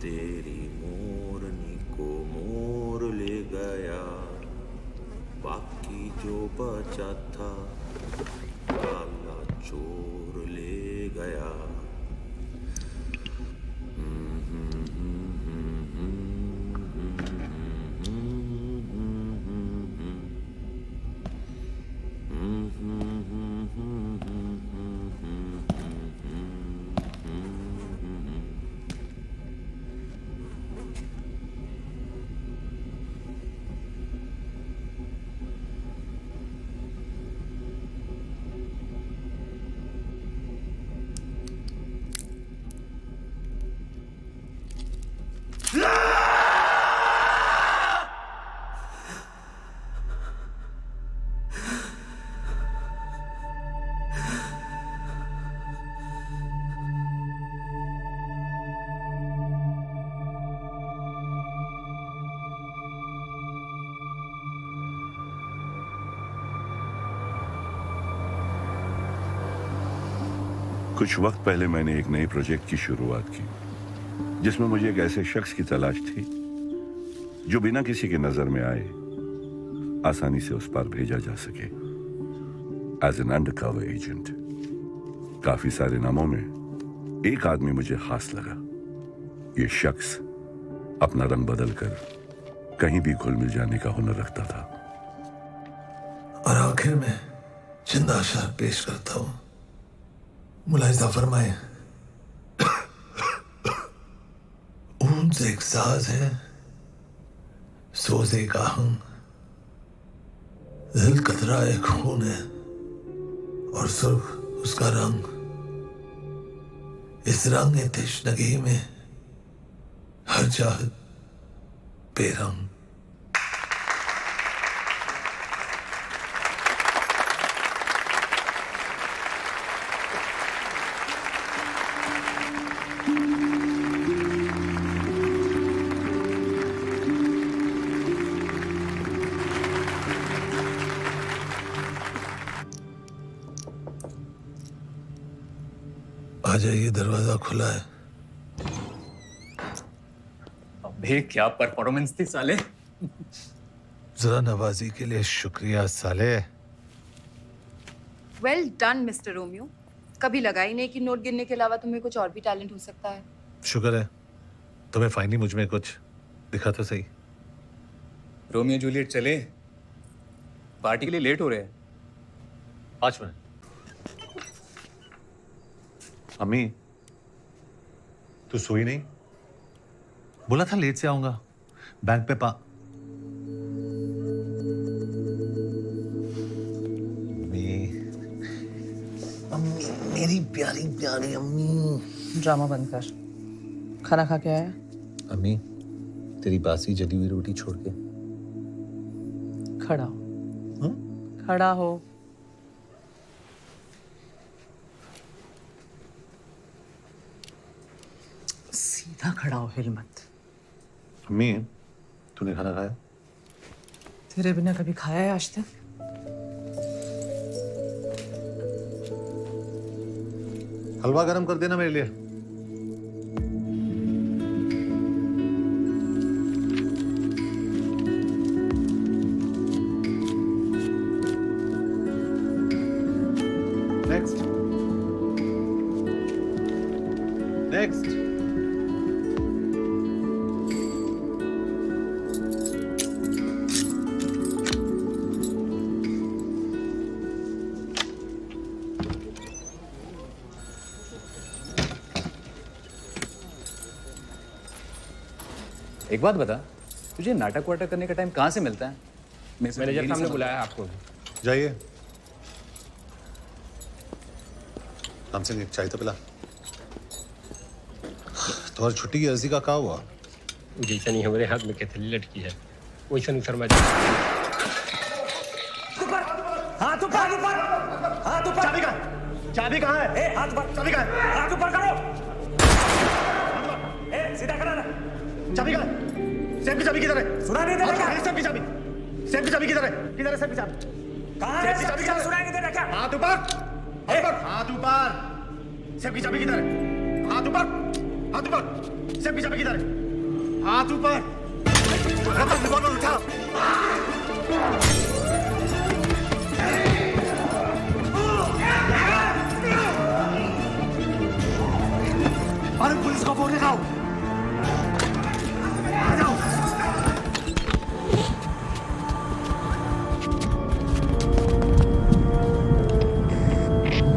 तेरी मोरनी को मोर ले गया, बाकी जो बचा था काला चोर ले गया। कुछ वक्त पहले मैंने एक नए प्रोजेक्ट की शुरुआत की जिसमें मुझे एक ऐसे शख्स की तलाश थी जो बिना किसी की नजर में आए आसानी से उस पार भेजा जा सके एज एन अंडरकवर एजेंट। काफी सारे नामों में एक आदमी मुझे खास लगा। ये शख्स अपना रंग बदलकर कहीं भी घुल मिल जाने का हुनर रखता था। और आखिर में चंद आशार पेश करता हूं, मुलाहिजा फरमाए। ऊंट एक साज है, सोज एक आहंग, दिल कतरा एक खून है और सुर्ख उसका रंग। इस रंग तश्नगी में हर चाहत बेरंग। आ जाइए, दरवाजा खुला है। अबे क्या परफॉर्मेंस थी साले। जरा नवाजी के लिए शुक्रिया साले। Well done mister Romeo. कभी लगा ही नहीं कि नोट गिनने के अलावा तुम्हें कुछ और भी टैलेंट हो सकता है। शुक्र है तुम्हें फाइनली मुझ में कुछ दिखा तो सही। रोमियो जूलियट चले, पार्टी के लिए लेट हो रहे हैं। 5 मिनट। अम्मी, तू सोई नहीं? बोला था लेट से आऊंगा। बैंक पे अम्मी, मेरी प्यारी प्यारी अम्मी। ड्रामा बंद कर। खाना खा के आया? अम्मी, तेरी बासी जली हुई रोटी छोड़ के। खड़ा हो। खड़ा हो। सीधा खड़ा हो, हिल मत। अम्मी, तूने खाना खाया? तेरे बिना कभी खाया है आज तक? हलवा गरम कर देना मेरे लिए। Next next. एक बात बता, तुझे नाटक वाटक करने का टाइम कहाँ से मिलता है? मैनेजर साहब ने बुलाया आपको। जाइए, हमसे एक चाय तो पिला। तुम्हारी छुट्टी की अर्जी का क्या हुआ? जैसा नहीं हमारे हाथ में कैथली लटकी है वैसा नहीं शर्मा जी। हाथ ऊपर ऊपर, हाथ ऊपर। चाबी कहाँ? चाबी कहाँ है? ए, हाथ ऊपर। चाबी कहाँ है? हाथ ऊपर करो। ए, सीधा करो ना। चाबी कहाँ है? सेफ की चाबी किधर है? सुना नहीं दे रहा क्या? सेफ की चाबी। सेफ की चाबी किधर है? किधर है सेफ की चाबी? कहाँ है? सेफ की चाबी किधर है? सुना नहीं दे रहा क्या? हाथ ऊपर। हाथ ऊपर। सेफ की चाबी किधर है? हाथ ऊपर। हाथ ऊपर। सेफ की चाबी किधर है? हाथ ऊपर। रिवॉल्वर उठा। भारत पुलिस को फोन लगाओ। आ जाओ।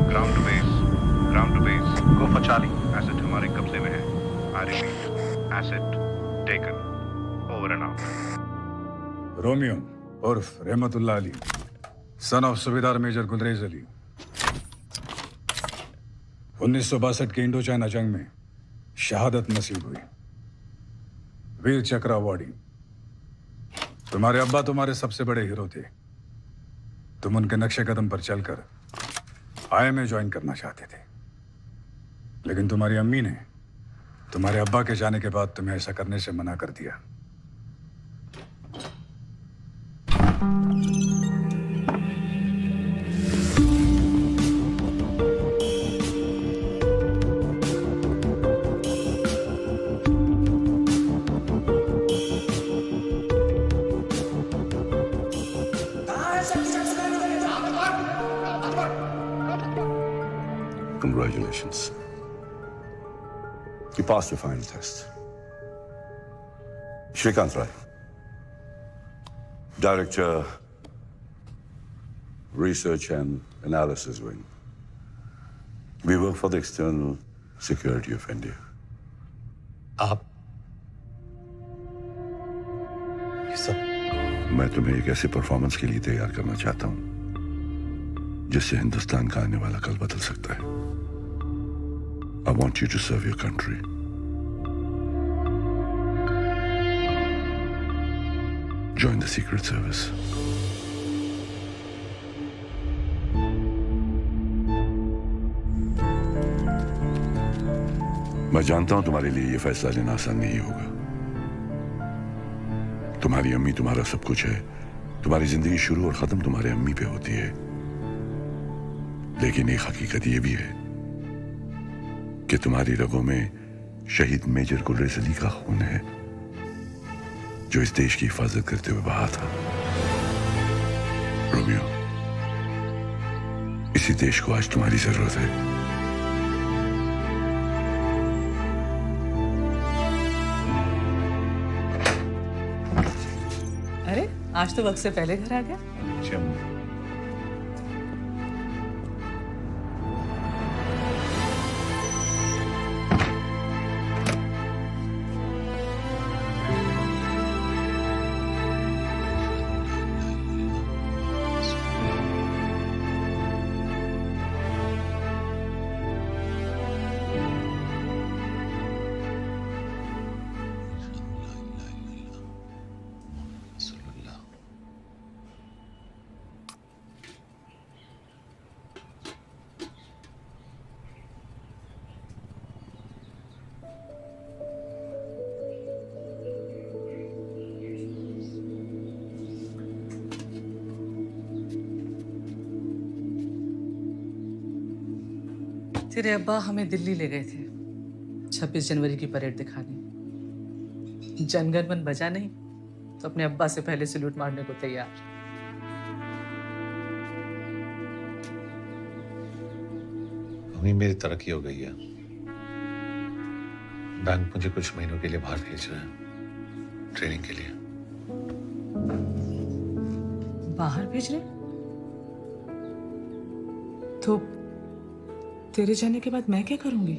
Ground to base go for Charlie. Asset हमारे कब्जे में है। I repeat, asset taken, over and out. Romeo उर्फ Rahmatullah Ali, son of subedar major Gulrez Ali, 1962 के इंडो चाइना जंग में शहादत नसीब हुई, वीर चक्र अवार्डी। तुम्हारे अब्बा तुम्हारे सबसे बड़े हीरो थे। तुम उनके नक्शे कदम पर चलकर IMA ज्वाइन करना चाहते थे, लेकिन तुम्हारी अम्मी ने तुम्हारे अब्बा के जाने के बाद तुम्हें ऐसा करने से मना कर दिया। Congratulations. You passed your final test. Shrikant Rai, Director, Research and Analysis Wing. We work for the external security of India. आप ये सब मैं तुम्हें एक ऐसे परफॉर्मेंस के लिए तैयार करना चाहता हूं जिससे हिंदुस्तान का आने वाला कल बदल सकता है। I want you to serve your country. Join the Secret Service. मैं जानता हूं तुम्हारे लिए यह फैसला लेना आसान नहीं होगा। तुम्हारी अम्मी तुम्हारा सब कुछ है। तुम्हारी जिंदगी शुरू और खत्म तुम्हारे अम्मी पे होती है। लेकिन एक हकीकत यह भी है कि तुम्हारी रगों में शहीद मेजर गुलरेज अली का खून है, जो इस देश की हिफाजत करते हुए बहा था। रोमियो, इसी देश को आज तुम्हारी जरूरत है। अरे आज तो वक्त से पहले घर आ गया। तेरे अब्बा हमें दिल्ली ले गए थे 26 जनवरी की परेड दिखाने। जनगण मन बजा नहीं तो अपने अब्बा से पहले सैल्यूट मारने को तैयार। अम्मी, मेरी तरक्की हो गई है। बैंक मुझे कुछ महीनों के लिए बाहर भेज रहा है ट्रेनिंग के लिए। बाहर भेज रहे? तो तेरे जाने के बाद मैं क्या करूंगी?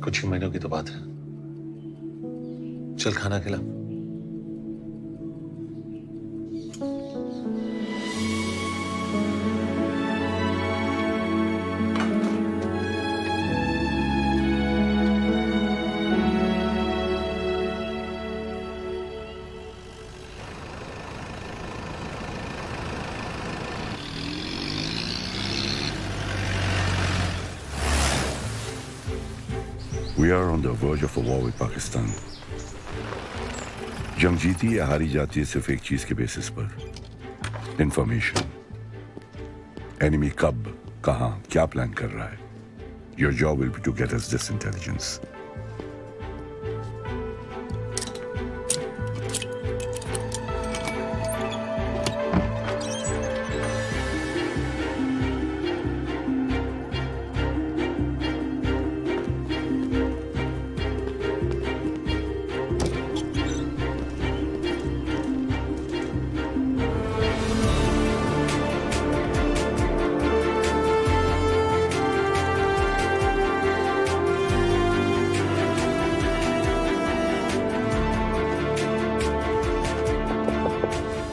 कुछ ही महीनों की तो बात है। चल खाना खिला। We are on the verge of a war with Pakistan. जंग जीती या हारी जाती है सिर्फ एक चीज के बेसिस पर, इंफॉर्मेशन। एनिमी कब, कहां, क्या प्लान कर रहा है. Your job will be to get us this intelligence.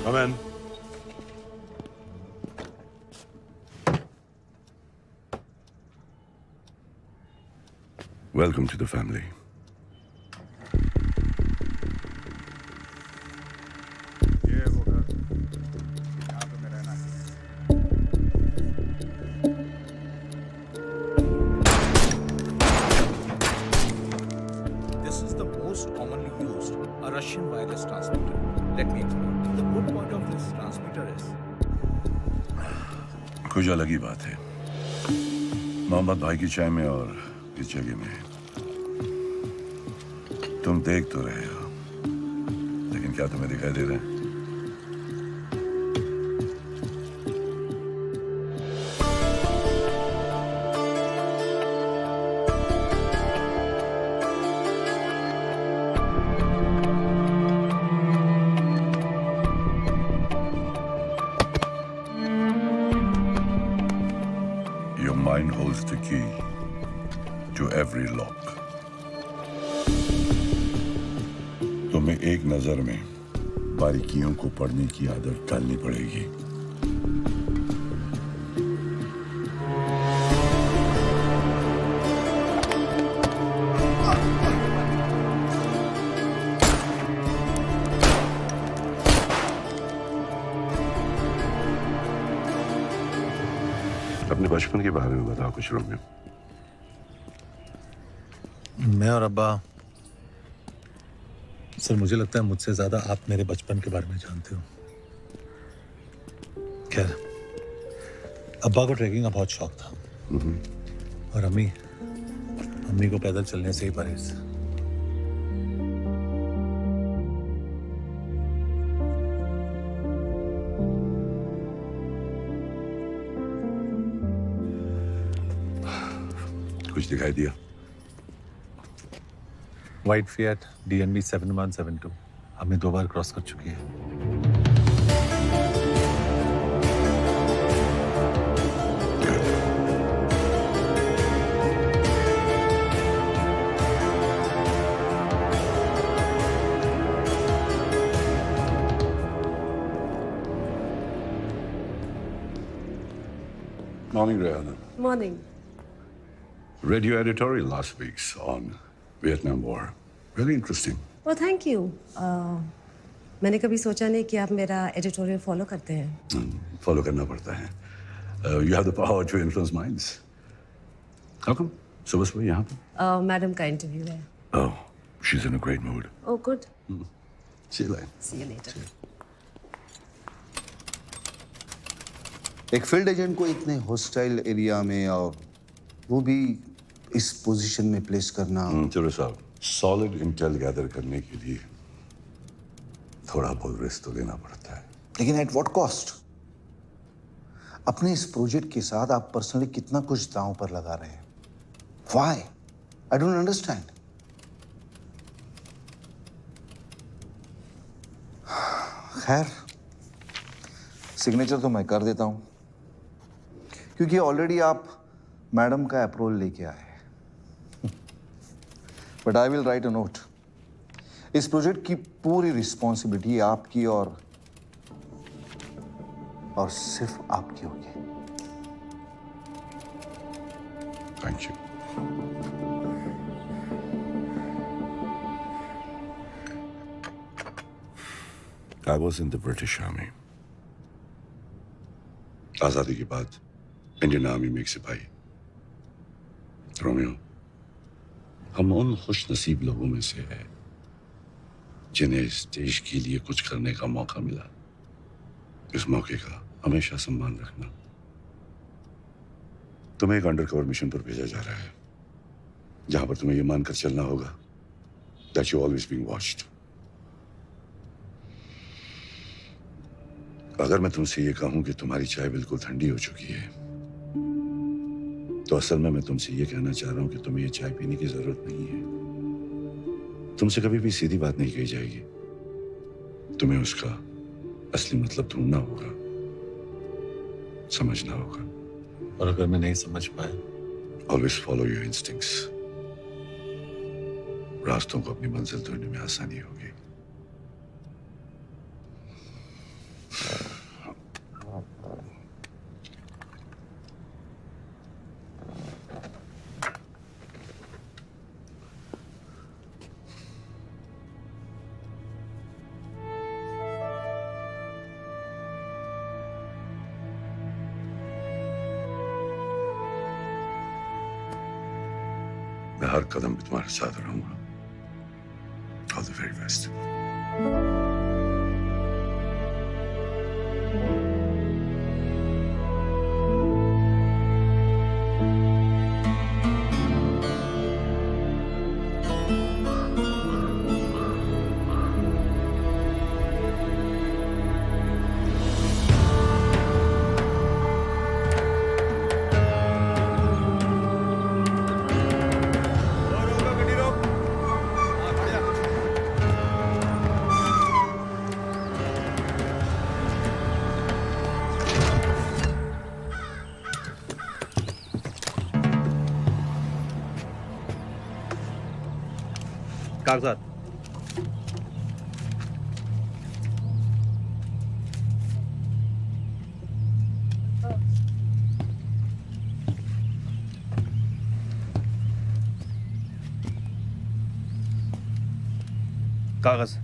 Come in. Welcome to the family. ये वो घर यहाँ पे मैं रहना है. This is the most commonly used, a Russian wireless transmitter. Let me explain. The good part of this transmitter is कुछ अलग ही बात है. मोहम्मद भाई की चाय में और इस जगह में तुम देख तो रहे हो, लेकिन क्या तुम्हें दिखाई दे रहा है? Your mind holds the key to every lock. तुम्हें एक नजर में बारीकियों को पढ़ने की आदत डालनी पड़ेगी. अपने बचपन के बारे में बताओ कुछ, रोमियो. मैं और अब्बा, सर मुझे लगता है मुझसे ज्यादा आप मेरे बचपन के बारे में जानते हो. खैर, अब्बा को ट्रैकिंग का बहुत शौक था और अम्मी को पैदल चलने से ही परहेज. कुछ दिखाई दिया? वाइट फिएट DNB 7172 हमें 2 बार क्रॉस कर चुकी है. Morning, Rihanna. Morning. Read your editorial last week's on Vietnam War. Very interesting. Oh, thank you. मैंने कभी सोचा नहीं कि आप मेरा एडिटोरियल फॉलो करते हैं. Follow करना पड़ता है. You have the power to influence minds. How come? सुबह यहाँ पर? मैडम का इंटरव्यू है. Oh, she's in a great mood. Oh, good. See you later. See you later. एक फील्ड एजेंट को इतने हॉस्टाइल एरिया में और वो भी इस पोजीशन में प्लेस करना. चलो साहब, सॉलिड इंटेल गैदर करने के लिए थोड़ा बहुत रिस्क तो लेना पड़ता है. लेकिन एट व्हाट कॉस्ट? अपने इस प्रोजेक्ट के साथ आप पर्सनली कितना कुछ दांव पर लगा रहे हैं. व्हाई? I don't understand. खैर, सिग्नेचर तो मैं कर देता हूं क्योंकि ऑलरेडी आप मैडम का अप्रूवल लेके आए हैं. But I will write a note. इस प्रोजेक्ट की पूरी रिस्पॉन्सिबिलिटी आपकी और सिर्फ आपकी होगी. Thank you. I was in the British Army. आजादी के बाद इंडियन आर्मी में एक सिपाही. रोमियो, हम उन खुशनसीब लोगों में से हैं जिन्हें इस देश के लिए कुछ करने का मौका मिला. इस मौके का हमेशा सम्मान रखना. तुम्हें एक अंडरकवर मिशन पर भेजा जा रहा है जहां पर तुम्हें यह मानकर चलना होगा that you always being watched. अगर मैं तुमसे ये कहूं कि तुम्हारी चाय बिल्कुल ठंडी हो चुकी है तो असल में मैं तुमसे ये कहना चाह रहा हूं कि तुम्हें ये चाय पीने की जरूरत नहीं है। तुमसे कभी भी सीधी बात नहीं कही जाएगी, तुम्हें उसका असली मतलब ढूंढना होगा, समझना होगा। और अगर मैं नहीं समझ पाया? Always follow your instincts. रास्तों को अपनी मंजिल ढूंढने में आसानी होगी। मैं हर कदम पे तुम्हारे साथ रहूंगा। All the very best. कागजात। कागज।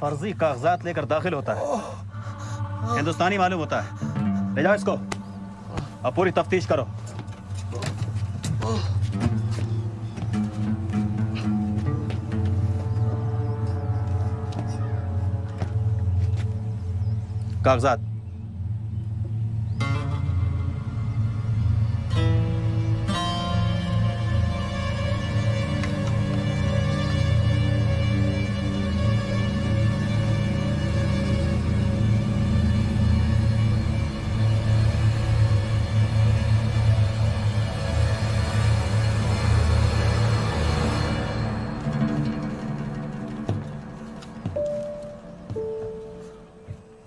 फर्जी कागजात लेकर दाखिल होता है, हिंदुस्तानी मालूम होता है। ले जाओ इसको, अब पूरी तफ्तीश करो। कागजात।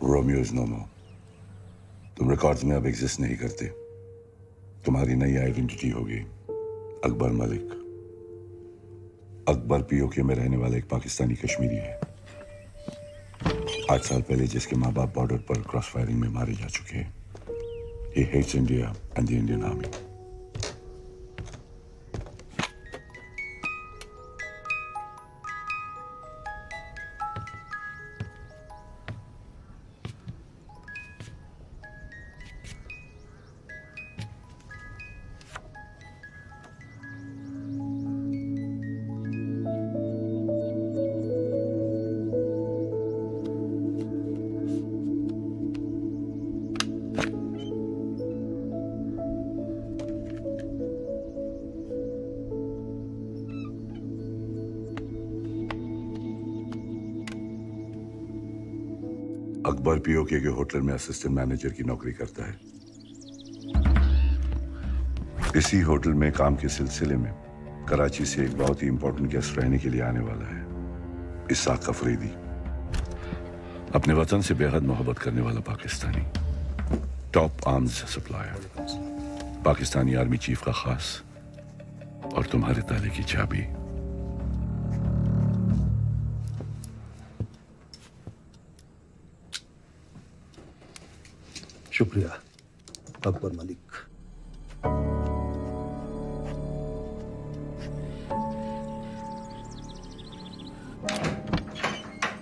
रोमियो इज नो मोर। तुम रिकॉर्ड्स में अब एग्जिस्ट नहीं करते। तुम्हारी नई आइडेंटिटी होगी अकबर मलिक। अकबर पीओके में रहने वाला एक पाकिस्तानी कश्मीरी है। 8 साल पहले जिसके माँ बाप बॉर्डर पर क्रॉस फायरिंग में मारे जा चुके हैं। He hates India and the Indian Army. Akbar PoK के होटल में असिस्टेंट मैनेजर की नौकरी करता है। इसी होटल में काम के सिलसिले में कराची से एक बहुत ही इंपॉर्टेंट गेस्ट रहने के लिए आने वाला है, इसाक अफरीदी। अपने वतन से बेहद मोहब्बत करने वाला Pakistani, top arms supplier, Pakistani army chief का खास और तुम्हारे ताले की चाबी। शुक्रिया अकबर मलिक।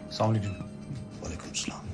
अस्सलाम वालेकुम। वालेकुम सलाम।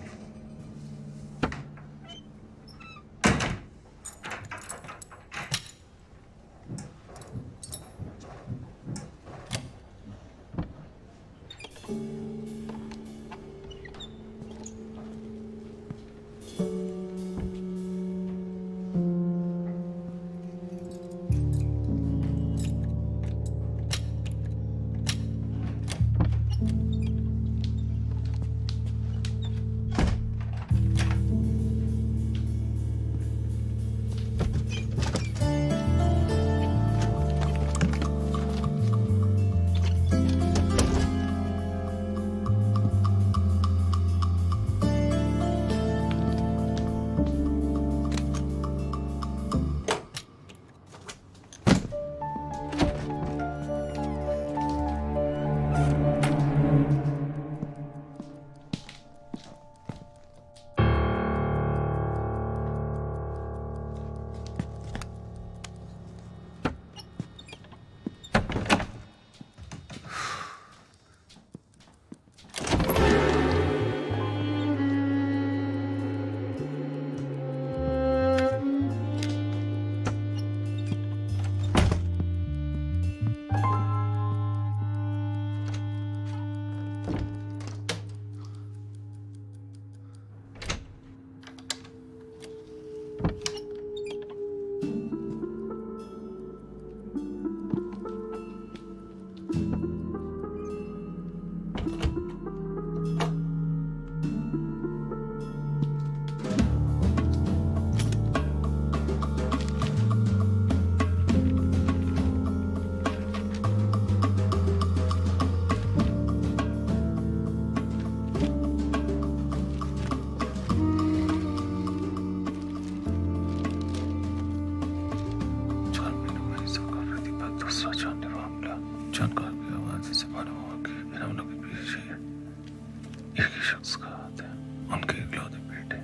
शख्स का हाथ है, उनके इकलौते बेटे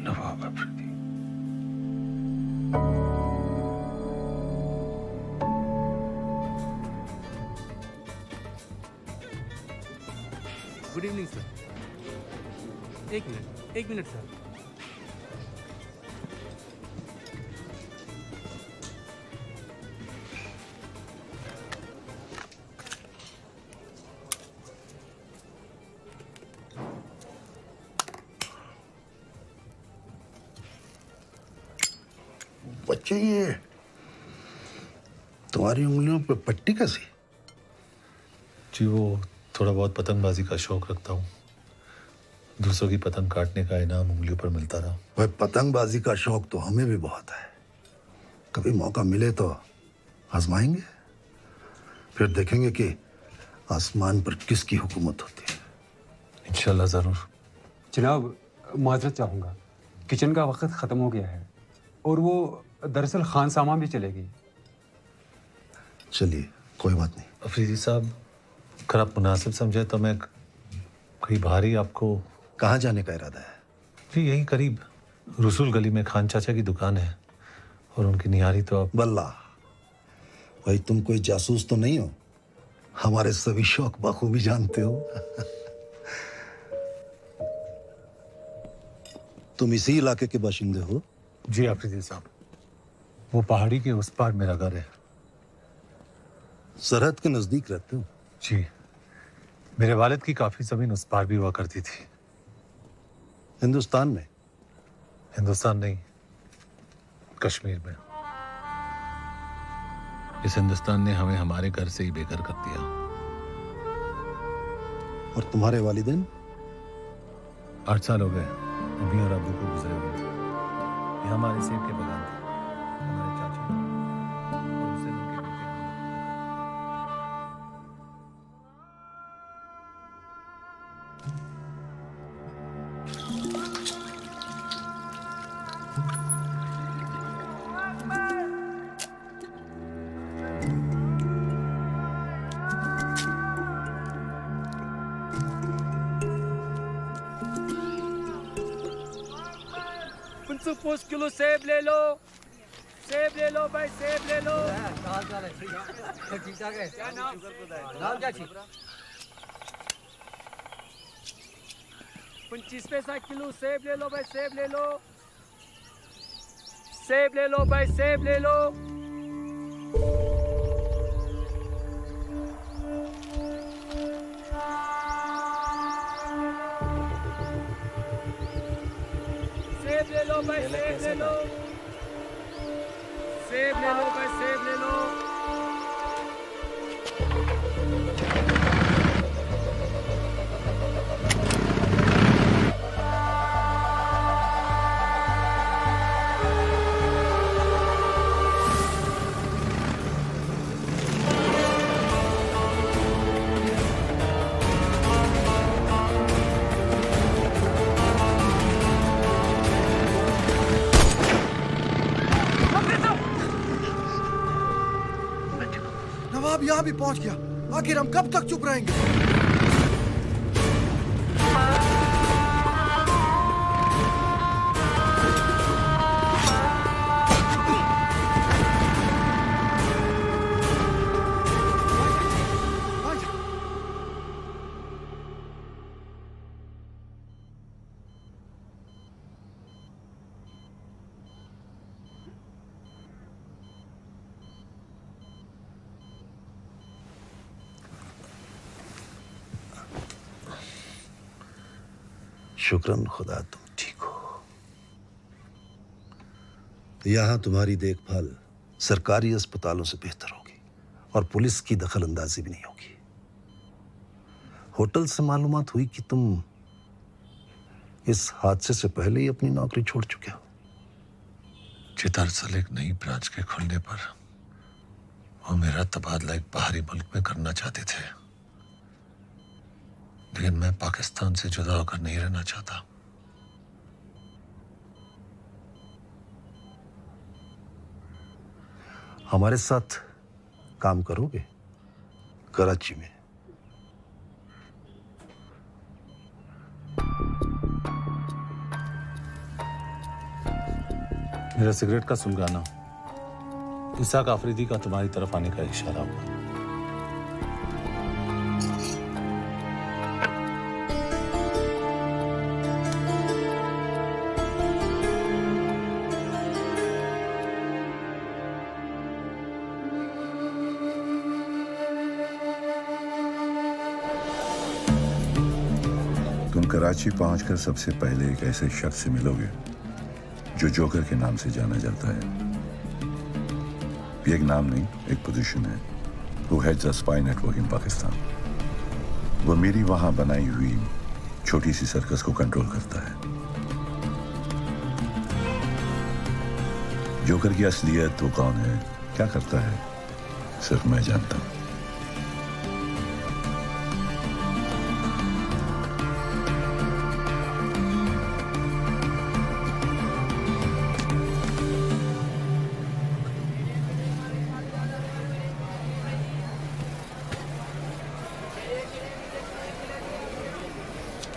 Nawab Afridi. Good evening sir. एक मिनट सर। बच्चे, ये तुम्हारी उंगलियों पे पट्टी कैसी? जी वो थोड़ा बहुत पतंगबाजी का शौक रखता हूँ। दूसरों की पतंग काटने का इनाम उंगलियों पर मिलता रहा। भाई पतंगबाजी का शौक तो हमें भी बहुत है। कभी मौका मिले तो आजमाएंगे, फिर देखेंगे कि आसमान पर किसकी हुकूमत होती है। इंशाल्लाह जरूर। जनाब, माजरत चाहूँगा, किचन का वक्त ख़त्म हो गया है और वो दरअसल खान सामा भी चलेगी। चलिए, कोई बात नहीं। अफरीदी साहब, अगर आप मुनासिब समझे तो मैं कहीं बाहर ही आपको। कहाँ जाने का इरादा है? जी यहीं करीब रसूल गली में खान चाचा की दुकान है और उनकी निहारी तो आप। बल्ला भाई, तुम कोई जासूस तो नहीं हो? हमारे सभी शौक बखूबी जानते हो। तुम इसी इलाके के बाशिंदे हो? जी अफरीदी साहब, वो पहाड़ी के उस पार मेरा घर है। सरहद के नजदीक रहते हो? जी, मेरे वालिद की काफी जमीन उस पार भी हुआ करती थी। हिंदुस्तान में? हिंदुस्तान नहीं, कश्मीर में। इस हिंदुस्तान ने हमें हमारे घर से ही बेघर कर दिया। और तुम्हारे वालिदैन? 8 साल हो गए अम्मी और अब्बू को गुजरे हुए। ये हमारे सेब के बगान थे, हमारे चाचा और उससे उनके बेटे। कुछ किलो सेब ले लो, सेब ले लो भाई, सेब ले लो। क्या नाम? नाम क्या? 25 पैसा किलो सेब ले लो भाई, सेब ले लो, सेब ले लो भाई, सेब ले लो। सेब ले लो भाई, सेब ले लो, सेब ले लो भाई, सेब ले लो। नवाब यहाँ भी पहुंच गया। आखिर हम कब तक चुप रहेंगे? शुक्रन खुदा तुम ठीक हो। यहां तुम्हारी देखभाल सरकारी अस्पतालों से बेहतर होगी और पुलिस की दखल अंदाजी भी नहीं होगी। होटल से मालूमात हुई कि तुम इस हादसे से पहले ही अपनी नौकरी छोड़ चुके हो। जी दरअसल एक नई ब्रांच के खुलने पर वो मेरा तबादला एक बाहरी मुल्क में करना चाहते थे, लेकिन मैं पाकिस्तान से जुदा होकर नहीं रहना चाहता। हमारे साथ काम करोगे कराची में? मेरा सिगरेट का सुलगाना इसाक आफरीदी का तुम्हारी तरफ आने का इशारा हुआ। तुम कराची पहुंचकर सबसे पहले एक ऐसे शख्स से मिलोगे जो जोकर के नाम से जाना जाता है। ये एक नाम नहीं, एक पोजीशन है। वो हेड्स अ स्पाई नेटवर्क इन पाकिस्तान। वो मेरी वहां बनाई हुई छोटी सी सर्कस को कंट्रोल करता है। जोकर की असलियत वो कौन है, क्या करता है, सिर्फ मैं जानता हूं।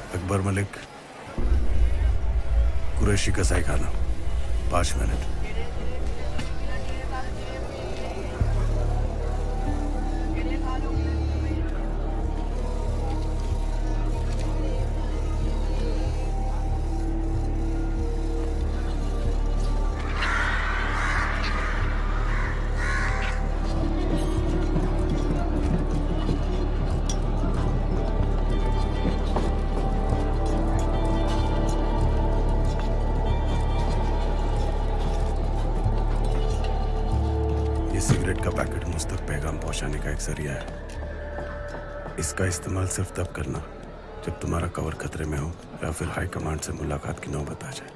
अकबर मलिक, कुरैशी कसाई खाना, 5 मिनट। सिगरेट का पैकेट मुझ तक पैगाम पहुंचाने का एक जरिया है। इसका इस्तेमाल सिर्फ तब करना जब तुम्हारा कवर खतरे में हो या फिर हाई कमांड से मुलाकात की नौबत आ जाए।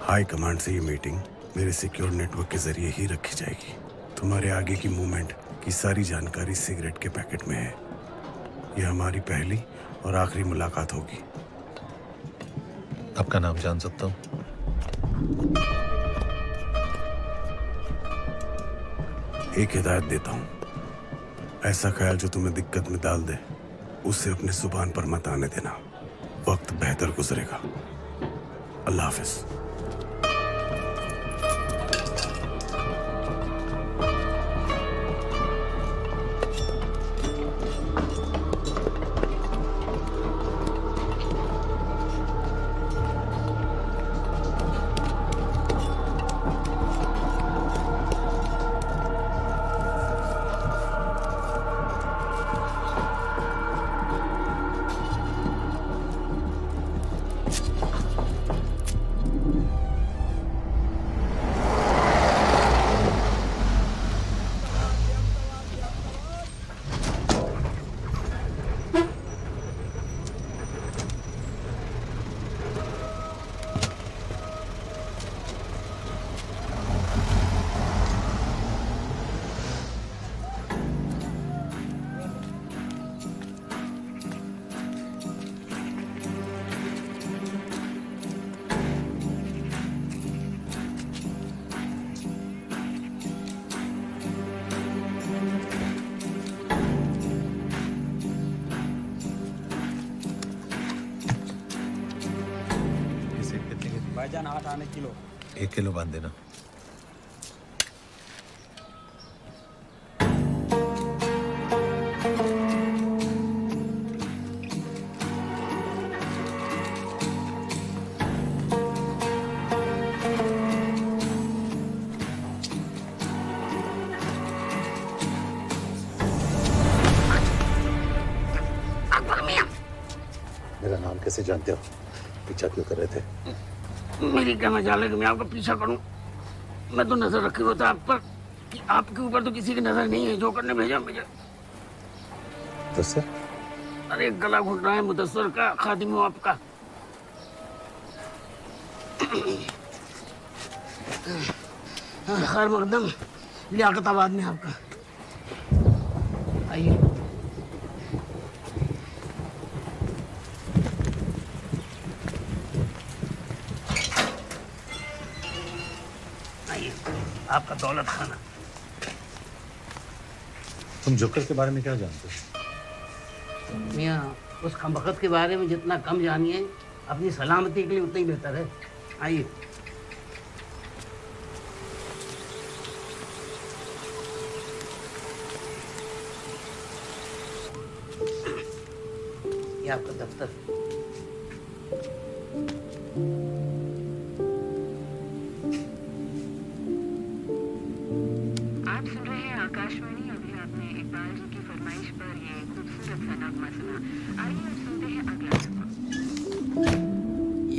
हाई कमांड से ये मीटिंग मेरे सिक्योर नेटवर्क के जरिए ही रखी जाएगी। तुम्हारे आगे की मूवमेंट की सारी जानकारी सिगरेट के पैकेट में है। यह हमारी पहली और आखिरी मुलाकात होगी। आपका नाम जान सकता हूँ? एक हिदायत देता हूं, ऐसा ख्याल जो तुम्हें दिक्कत में डाल दे उसे अपने जुबान पर मत आने देना। वक्त बेहतर गुजरेगा। अल्लाह हाफिज। भाईजान 8 आने किलो। 1 किलो बांध देना। मेरा नाम कैसे जानते हो? पीछा क्यों कर रहे थे? मेरी क्या मजाल है कि मैं आपका पीछा करूं? मैं तो नजर रखे हुआ था आप पर कि आपके ऊपर तो किसी की नजर नहीं है। जोकर ने भेजा मुझे। तो सर? अरे गला घुट रहा है मुदस्सर का, खादिम हूँ आपका। खैर मकदम लियाकताबाद में आपका। आइए। आपका दौलत खाना। तुम जोकर के बारे में क्या जानते हो? मियाँ उस खमबख्त के बारे में जितना कम जानिए अपनी सलामती के लिए उतना ही बेहतर है। आइए। ये आपका दफ्तर। आप सुन रहे हैं आकाशवाणी। अभी आपने इकबाल जी की फरमाइश पर ये खूबसूरत सा नगमा सुना। आइए अब सुनते हैं अगला नगमा।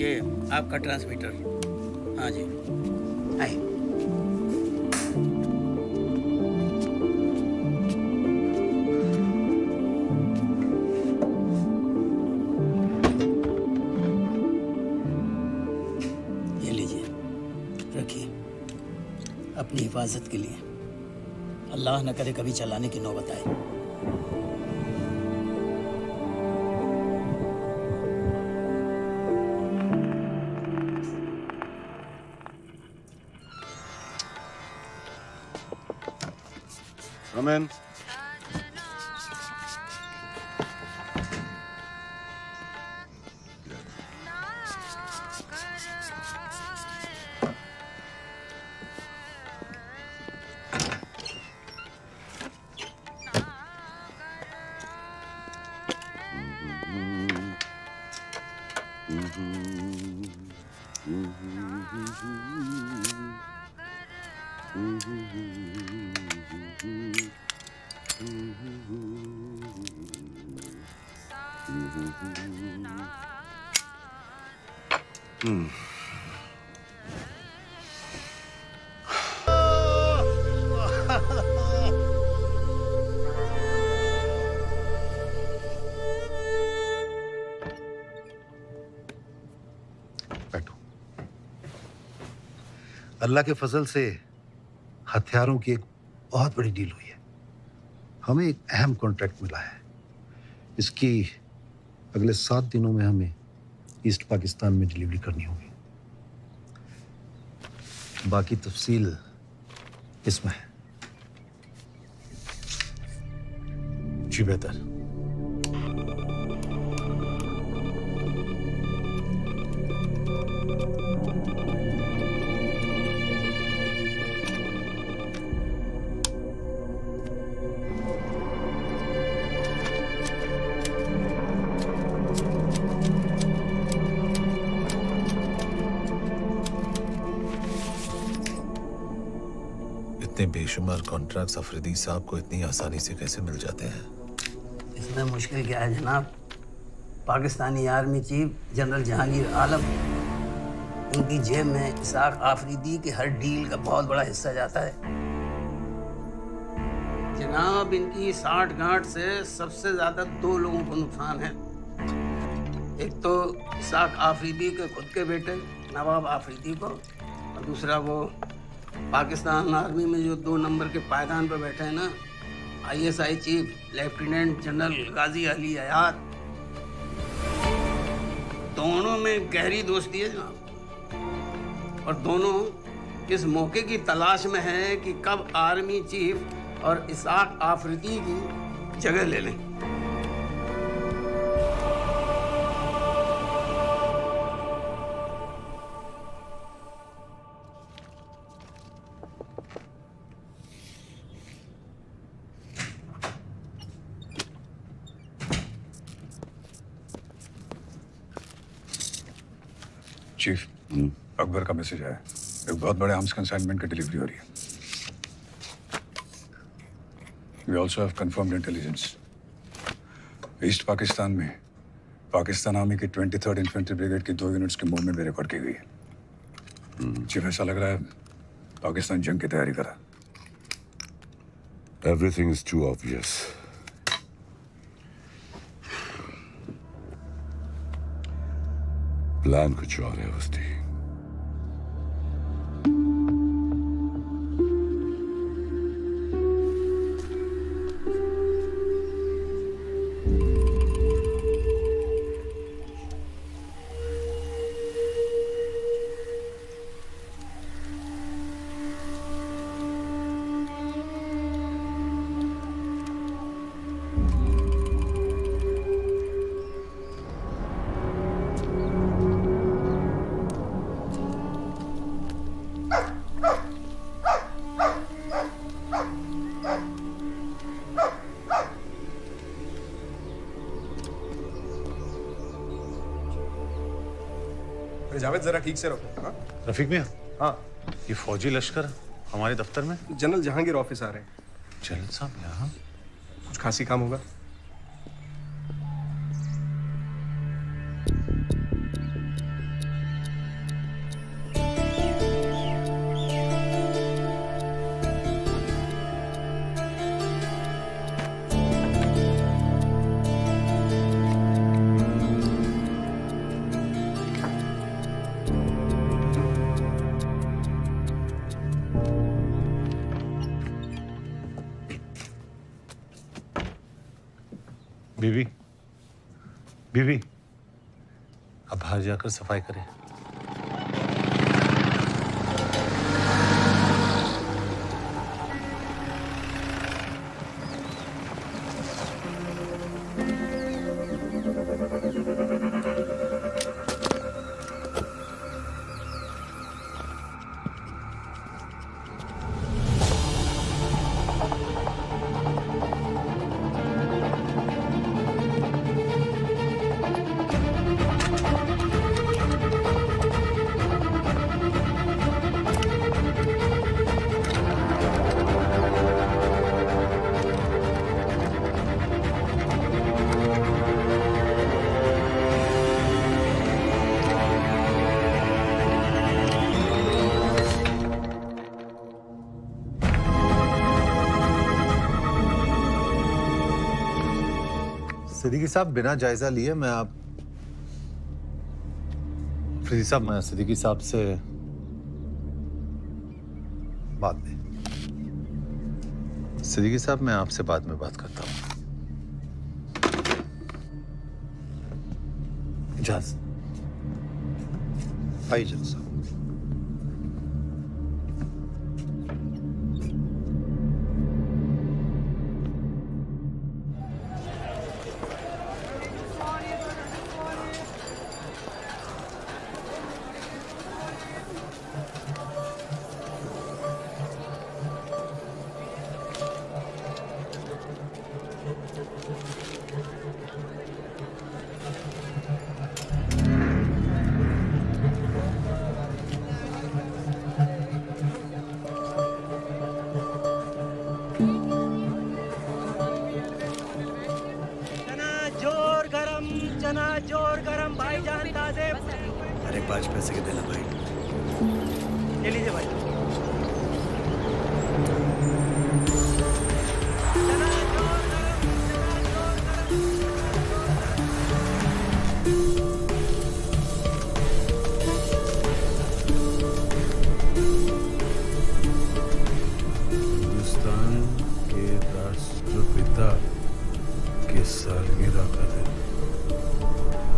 ये आपका ट्रांसमीटर। हाँ जी, आइए। ये लीजिए, रखिए अपनी हिफाजत के लिए। अल्लाह न करे कभी चलाने की नौबत आए। Come in. अल्लाह के फजल से हथियारों की एक बहुत बड़ी डील हुई है। हमें एक अहम कॉन्ट्रैक्ट मिला है। इसकी अगले 7 दिनों में हमें ईस्ट पाकिस्तान में डिलीवरी करनी होगी। बाकी तफसील इसमें है। जी बेहतर। इतने बेशुमार कॉन्ट्रैक्ट्स अफरीदी साहब को इतनी आसानी से कैसे मिल जाते हैं? इसमें मुश्किल क्या है जनाब? Pakistani army chief general Jahangir Alam, उनकी जेब में इसाक आफरीदी की हर डील का बहुत बड़ा हिस्सा जाता है। जनाब, इनकी 60 गांठ से सबसे ज्यादा 2 लोगों को नुकसान है। एक तो इसाक आफरीदी के खुद के बेटे नवाब आफरीदी को, और दूसरा वो पाकिस्तान आर्मी में जो 2 नंबर के पायदान पर बैठे हैं ना, ISI चीफ लेफ्टिनेंट जनरल गाजी अली हयात। दोनों में गहरी दोस्ती है जनाब, और दोनों इस मौके की तलाश में हैं कि कब आर्मी चीफ और इसाक आफरीदी की जगह ले लें। चीफ, अकबर का मैसेज आया। एक बहुत बड़े आर्म्स कंसाइनमेंट की डिलीवरी हो रही है। We also have confirmed intelligence. East Pakistan में पाकिस्तान आर्मी की 23rd इन्फेंट्री ब्रिगेड की 2 यूनिट्स की मूवमेंट भी रिकॉर्ड की गई है। चीफ, ऐसा लग रहा है पाकिस्तान जंग की तैयारी करा। Everything is too obvious. Plan कुछ और है वस्ती। अरे जावेद जरा ठीक से रखो। हाँ रफीक मियाँ, हाँ ये फौजी लश्कर हमारे दफ्तर में। जनरल जहांगीर ऑफिस आ रहे हैं। जनरल साहब यहाँ? कुछ खासी काम होगा। बीवी, बीवी, अब बाहर जाकर सफाई करें। सिद्दीकी साहब बिना जायजा लिए मैं अफरीदी साहब, मैं सिद्दीकी साहब से बाद में। सिद्दीकी साहब, मैं आपसे बाद में बात करता हूँ। इजाज़त। आइए जनरल साहब। चना जोर गरम भाईजान ताजे। अरे 5 पैसे के देना भाई। ले लीजिए भाई। हिंदुस्तान के राष्ट्रपिता के सालगिरह का दिन,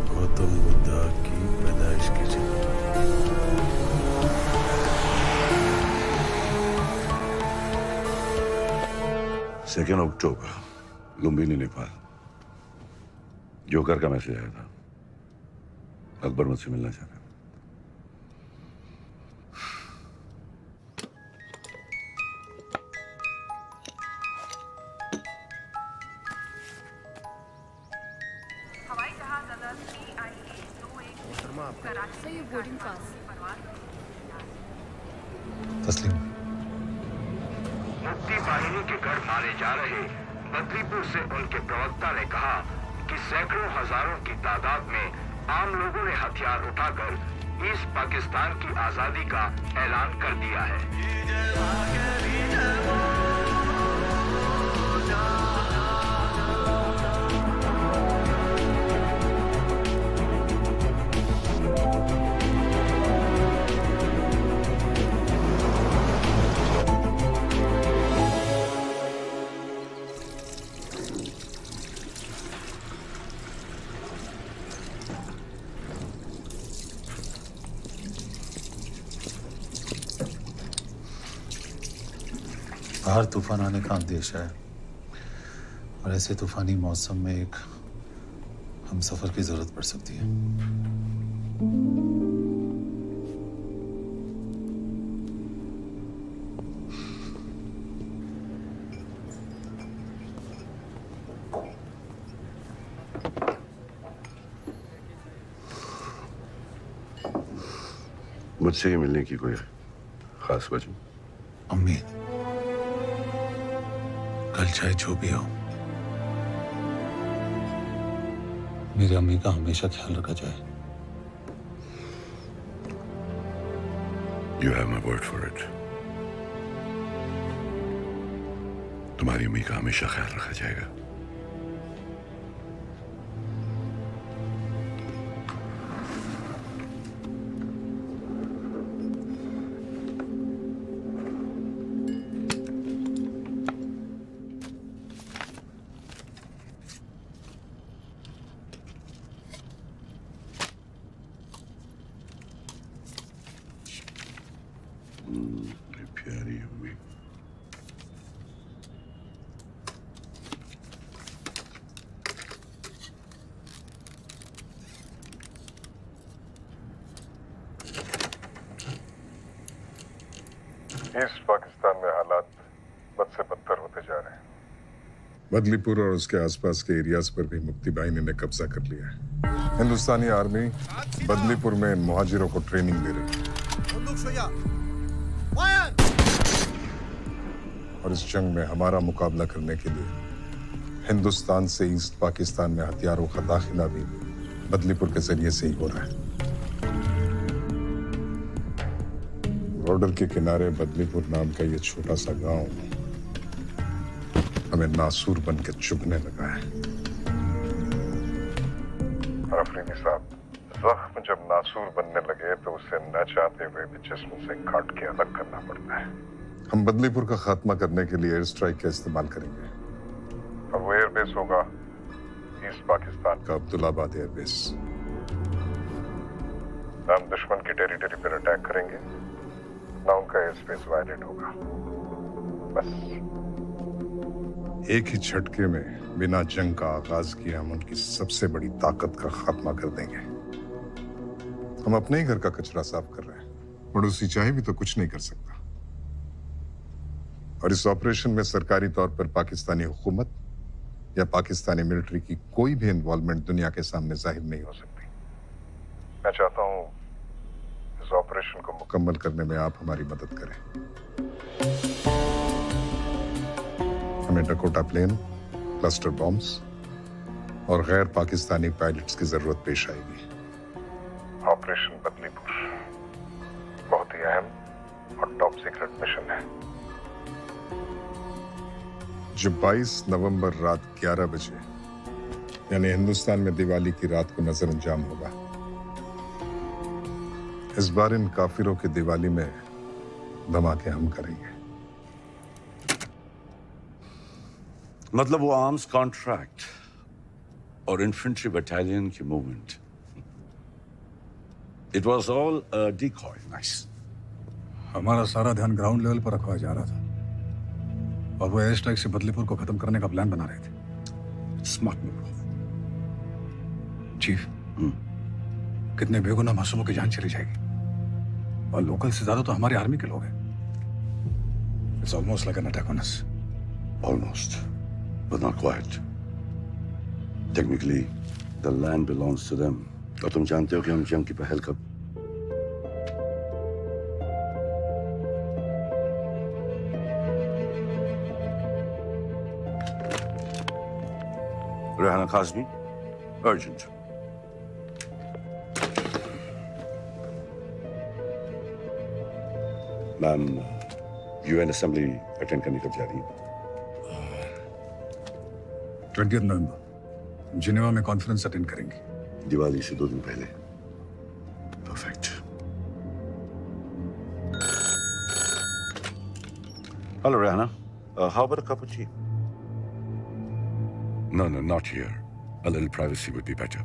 गौतम बुद्धा की पैदाइश की जयंती। 2 अक्टूबर, लुम्बिनी, नेपाल। जोकर का मैसेज आया था, अकबर मुझसे मिलना चाहता है। तस्लीम। मुक्ति बाहिनी के घर मारे जा रहे बद्रीपुर से उनके प्रवक्ता ने कहा कि सैकड़ों हजारों की तादाद में आम लोगों ने हथियार उठाकर ईस्ट पाकिस्तान की आजादी का ऐलान कर दिया है। बाहर तूफान आने का अंदेश है और ऐसे तूफानी मौसम में एक हम सफर की जरूरत पड़ सकती है। मुझसे ही मिलने की कोई खास वजह? अम्मी, कल चाहे जो भी हो, मेरी अम्मी का हमेशा ख्याल रखा जाए। You have my word for it. तुम्हारी अम्मी का हमेशा ख्याल रखा जाएगा। प्यारी अम्मी। ईस्ट पाकिस्तान में हालात बद से बदतर होते जा रहे हैं। बदलीपुर और उसके आसपास के एरियाज पर भी मुक्ति बाहिनी ने कब्जा कर लिया है। हिंदुस्तानी आर्मी बदलीपुर में इन मुहाजिरों को ट्रेनिंग दे रही है और इस जंग में हमारा मुकाबला करने के लिए हिंदुस्तान से ईस्ट पाकिस्तान में हथियारों का दाखिला भी बदलीपुर के जरिए से ही हो रहा है। बॉर्डर के किनारे बदलीपुर नाम का ये छोटा सा गांव हमें नासूर बन के चुभने लगा है। अफरीदी साहब, जख्म जब नासूर बनने लगे तो उसे न चाहते हुए भी जिस्म से काट के अलग करना पड़ता है। हम बदलीपुर का खात्मा करने के लिए एयर स्ट्राइक का इस्तेमाल करेंगे। अब वो एयरबेस होगा ईस्ट पाकिस्तान का अब्दुल्लाबाद एयरबेस। ना हम दुश्मन की टेरिटरी पर अटैक करेंगे, ना उनका एयर स्पेस वायलेट होगा। बस एक ही झटके में बिना जंग का आगाज किए हम उनकी सबसे बड़ी ताकत का खात्मा कर देंगे। हम अपने ही घर का कचरा साफ कर रहे हैं, पड़ोसी चाहे भी तो कुछ नहीं कर सकता। और इस ऑपरेशन में सरकारी तौर पर पाकिस्तानी हुकूमत या पाकिस्तानी मिलिट्री की कोई भी इन्वॉल्वमेंट दुनिया के सामने जाहिर नहीं हो सकती। मैं चाहता हूं इस ऑपरेशन को मुकम्मल करने में आप हमारी मदद करें। हमें डकोटा प्लेन, क्लस्टर बॉम्ब्स और गैर पाकिस्तानी पायलट्स की जरूरत पेश आएगी। ऑपरेशन बदलीपुर बहुत ही अहम और टॉप सीक्रेट मिशन है जो 22 नवंबर रात 11 बजे यानी हिंदुस्तान में दिवाली की रात को नजर अंजाम होगा। इस बार इन काफिरों की दिवाली में धमाके हम करेंगे। मतलब वो आर्म्स कॉन्ट्रैक्ट और इन्फेंट्री बटालियन की movement, it was all a decoy. Nice. हमारा सारा ध्यान ग्राउंड लेवल पर रखवाया जा रहा था और वो एयर स्ट्राइक से बदलीपुर को खत्म करने का प्लान बना रहे थे। Smart move chief. कितने बेगुनाह मासूमों की जान चली जाएगी और लोकल से ज्यादा तो हमारी आर्मी के लोग हैं। It's almost like an attack on us. Almost, but not quite. Technically, the land belongs to them. और तुम जानते हो कि हम जंग की पहल कब? Rehana Kazmi, urgent. Ma'am, UN assembly attend करने कब जा रही है? 20 नवंबर जिनेवा में कॉन्फ्रेंस अटेंड करेंगे। दिवाली से 2 दिन पहले। Perfect. Hello Rehana, how about a cup of tea? No, not here. A little privacy would be better.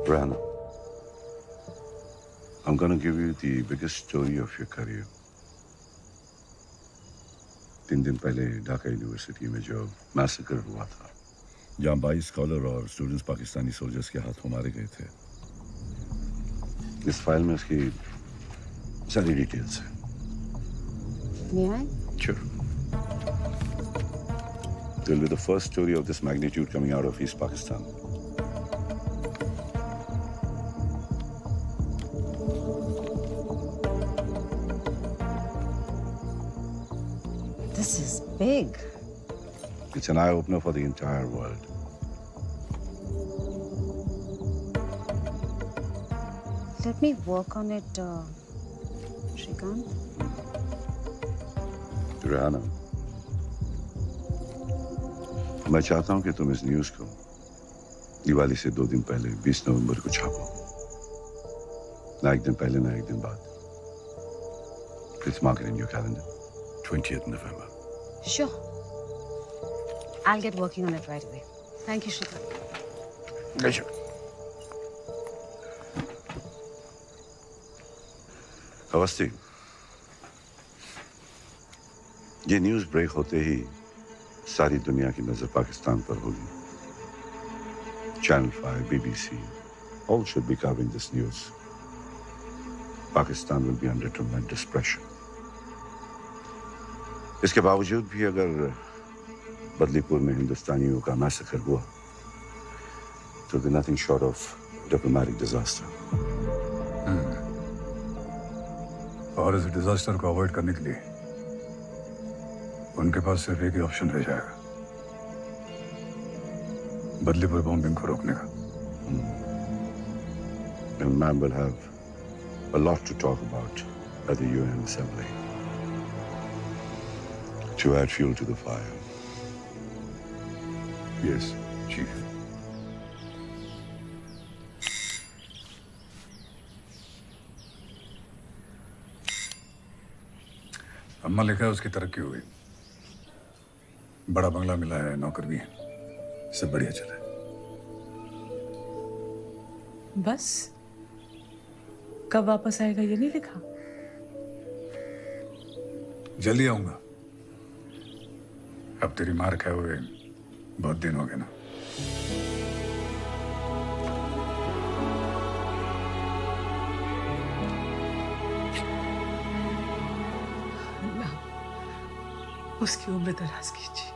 Rehana, I'm going to give you the biggest story of your career. 3 दिन पहले Dhaka university में जो massacre हुआ था, जहाँ 22 scholar और students Pakistani soldiers के हाथों मारे गए थे, इस फाइल में उसकी सारी डिटेल्स है। May I? Sure. It will be the first story of this magnitude coming out of East Pakistan. This is big. It's an eye-opener for the entire world. Let me work on it, Shrikant. Rehana, मैं चाहता हूं कि तुम इस news को दिवाली से 2 दिन पहले 20 नवंबर को छापो। ना एक दिन पहले ना एक दिन बाद। Please mark it in your calendar. 20th November. Sure. I'll get working on it right away. Thank you, Shrikant. Pleasure. Awasthi, ये न्यूज़ ब्रेक होते ही सारी दुनिया की नजर पाकिस्तान पर होगी। Channel 5, BBC, all should be covering this news. Pakistan will be under tremendous pressure. इसके बावजूद भी अगर बदलीपुर में हिंदुस्तानियों का मैसेकर हुआ, तो be nothing short of diplomatic disaster. और इस डिजास्टर को अवॉइड करने के लिए उनके पास सिर्फ एक ही ऑप्शन रह जाएगा, बदलीपुर बॉम्बिंग को रोकने का। And man will have a lot to talk about at the UN Assembly to add fuel to the fire. Yes, Chief. अम्मा लिखा है उसकी तरक्की हो गई, बड़ा बंगला मिला है, नौकर भी है, सब बढ़िया चल रहा है। बस कब वापस आएगा ये नहीं लिखा? जल्दी आऊंगा। अब तेरी मार खाए हुए बहुत दिन हो गए ना। उसकी उम्र दराज कीजिए।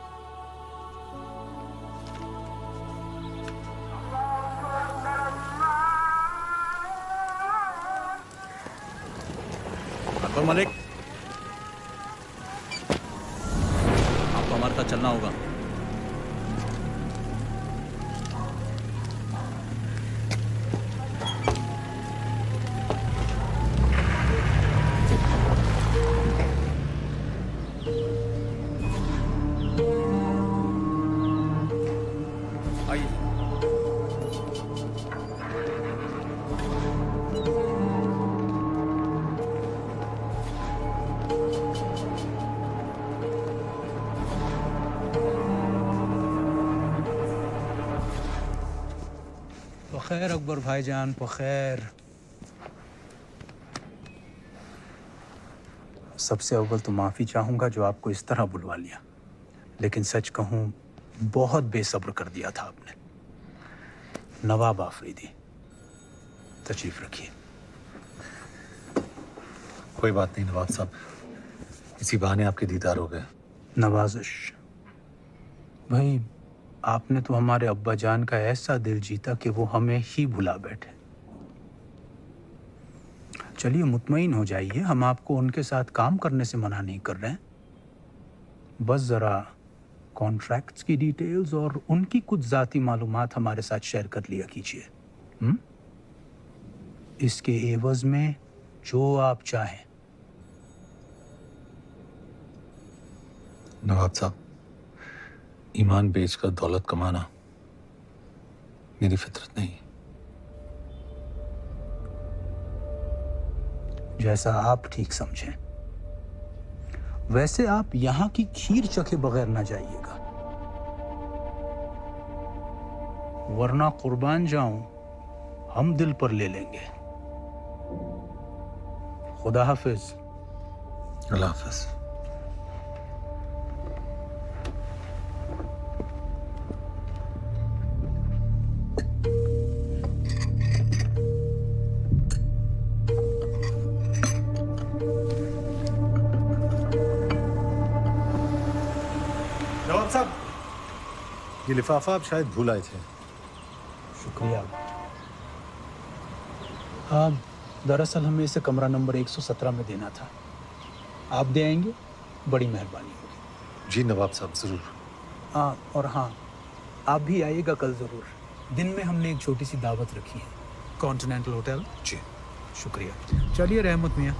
अकबर मलिक, आपको हमारे साथ चलना होगा। खैर अकबर भाईजान, बखैर। सबसे अव्वल तो माफ़ी चाहूँगा जो आपको इस तरह बुलवा लिया, लेकिन सच कहूँ बहुत बेसब्र कर दिया था आपने। नवाब आफरीदी, तशरीफ रखिए। कोई बात नहीं नवाब साहब, इसी बहाने आपके दीदार हो गए। नवाजिश भाई, आपने तो हमारे अब्बा जान का ऐसा दिल जीता कि वो हमें ही भुला बैठे। चलिए मुतमईन हो जाइए, हम आपको उनके साथ काम करने से मना नहीं कर रहे हैं। बस ज़रा कॉन्ट्रैक्ट्स की डिटेल्स और उनकी कुछ ज़ाती मालूमात हमारे साथ शेयर कर लिया कीजिए। इसके एवज़ में जो आप चाहें। नवाब साहब, ईमान बेचकर दौलत कमाना मेरी फितरत नहीं। जैसा आप ठीक समझें। वैसे आप यहां की खीर चखे बगैर ना जाइएगा, वरना कुर्बान जाऊं हम दिल पर ले लेंगे। खुदा हाफिज। अल्लाह हाफिज। ये लिफाफा आप शायद भूल आए थे। शुक्रिया। दरअसल हमें इसे कमरा नंबर 117 में देना था। आप दे आएंगे? बड़ी मेहरबानी होगी। जी नवाब साहब, ज़रूर। और हाँ, आप भी आइएगा कल ज़रूर। दिन में हमने एक छोटी सी दावत रखी है, कॉन्टिनेंटल होटल। जी शुक्रिया। चलिए रहमत मियाँ।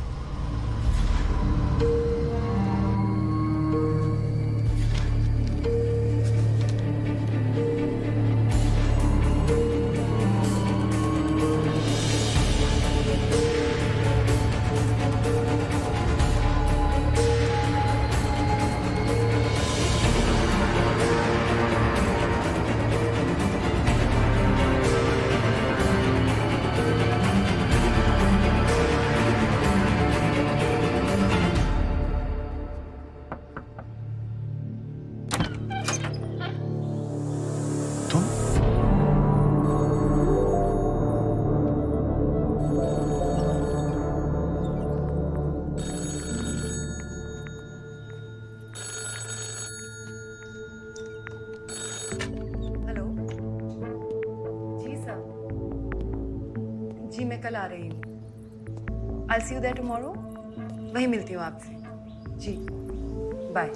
जी मैं कल आ रही हूँ। I'll see you there tomorrow। वहीं मिलती हूँ आपसे। जी बाय।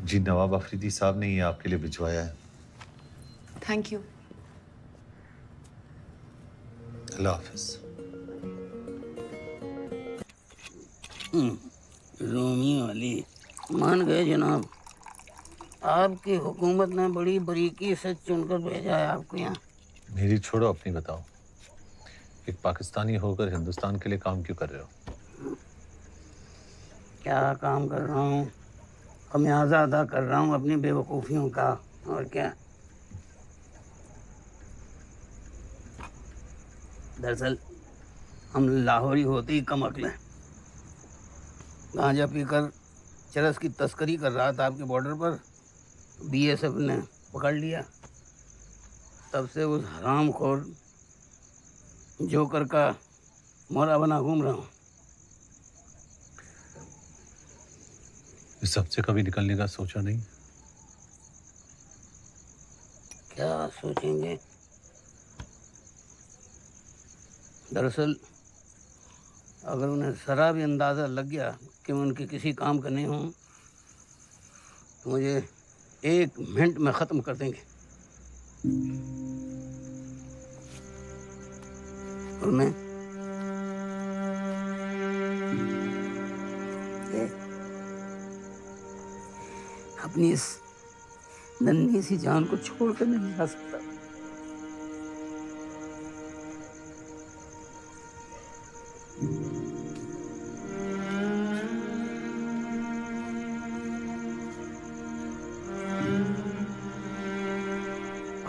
जी नवाब आफरीदी साहब ने ये आपके लिए भिजवाया है। Thank you. Allah Hafiz. Romeo Ali मान गए जनाब। आपकी हुकूमत ने बड़ी बारीकी से चुनकर भेजा है आपको यहाँ। मेरी छोड़ो, अपनी बताओ। एक पाकिस्तानी होकर हिंदुस्तान के लिए काम क्यों कर रहे हो? क्या काम कर रहा हूँ? खमियाजा अदा कर रहा हूँ अपनी बेवकूफ़ियों का, और क्या। दरअसल हम लाहौरी होते ही कम अक्ल हैं। गांजा पीकर चरस की तस्करी कर रहा था आपके बॉर्डर पर, बीएसएफ ने पकड़ लिया। तब से उस हरामखोर जोकर का मोहरा बना घूम रहा हूँ। इस सब से कभी निकलने का सोचा नहीं? क्या सोचेंगे? दरअसल अगर उन्हें ज़रा भी अंदाज़ा लग गया कि मैं उनके किसी काम का नहीं हूँ तो मुझे 1 मिनट में ख़त्म कर देंगे। और मैं अपनी इस नन्ही सी जान को छोड़कर नहीं जा सकता।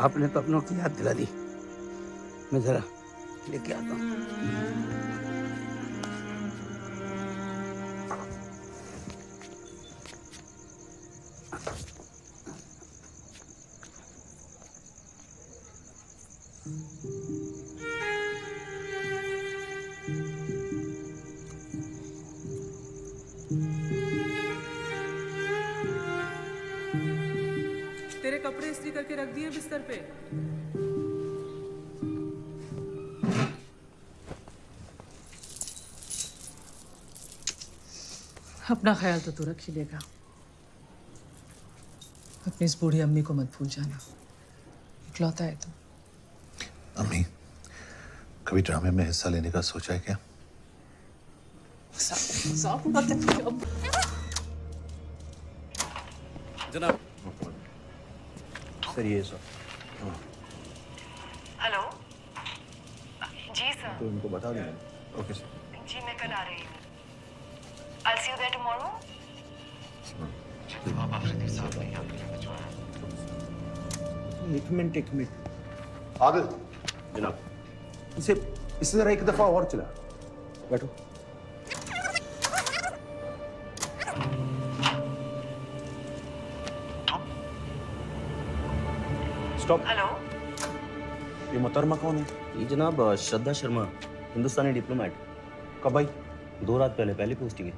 आपने तो अपनों की याद दिला दी। मैं जरा लेके आता हूँ। तेरे कपड़े इस्त्री करके रख दिए बिस्तर पे। अपना ख्याल तो तू रख ही लेगा। अपनी इस बूढ़ी अम्मी को मत भूल जाना। इकलौता है तो। अम्मी, कभी ड्रामे में हिस्सा लेने का सोचा है क्या? जनाब। सर ये सर। हेलो जी सर। तो इनको बता देना। Okay sir. जी मैं कल आ रही हूँ। I'll see you there tomorrow। नवाब आफरीदी साहब ने आपके लिए भिजवाया। एक मिनट। आदिल जनाब। इसे जरा एक दफा और चला। बैठो। स्टॉप। हेलो। ये मोहतरमा कौन है? ये जनाब श्रद्धा शर्मा, हिंदुस्तानी डिप्लोमेट। कब आई? 2 रात पहले पोस्टिंग है।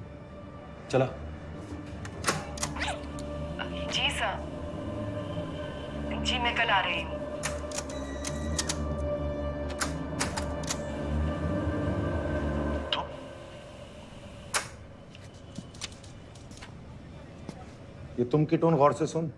चला। जी सर। जी मैं कल आ रही हूँ। ये तुम की टोन गौर से सुन।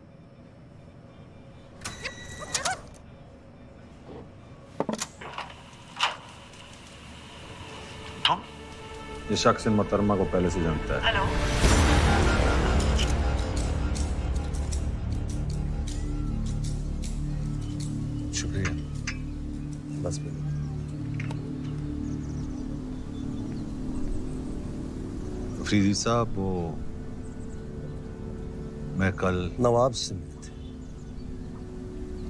ये शख्स इन मोहतरमा को पहले से जानता है। हेलो। शुक्रिया। बस अफरीदी साहब, वो मैं कल नवाब से मिले थे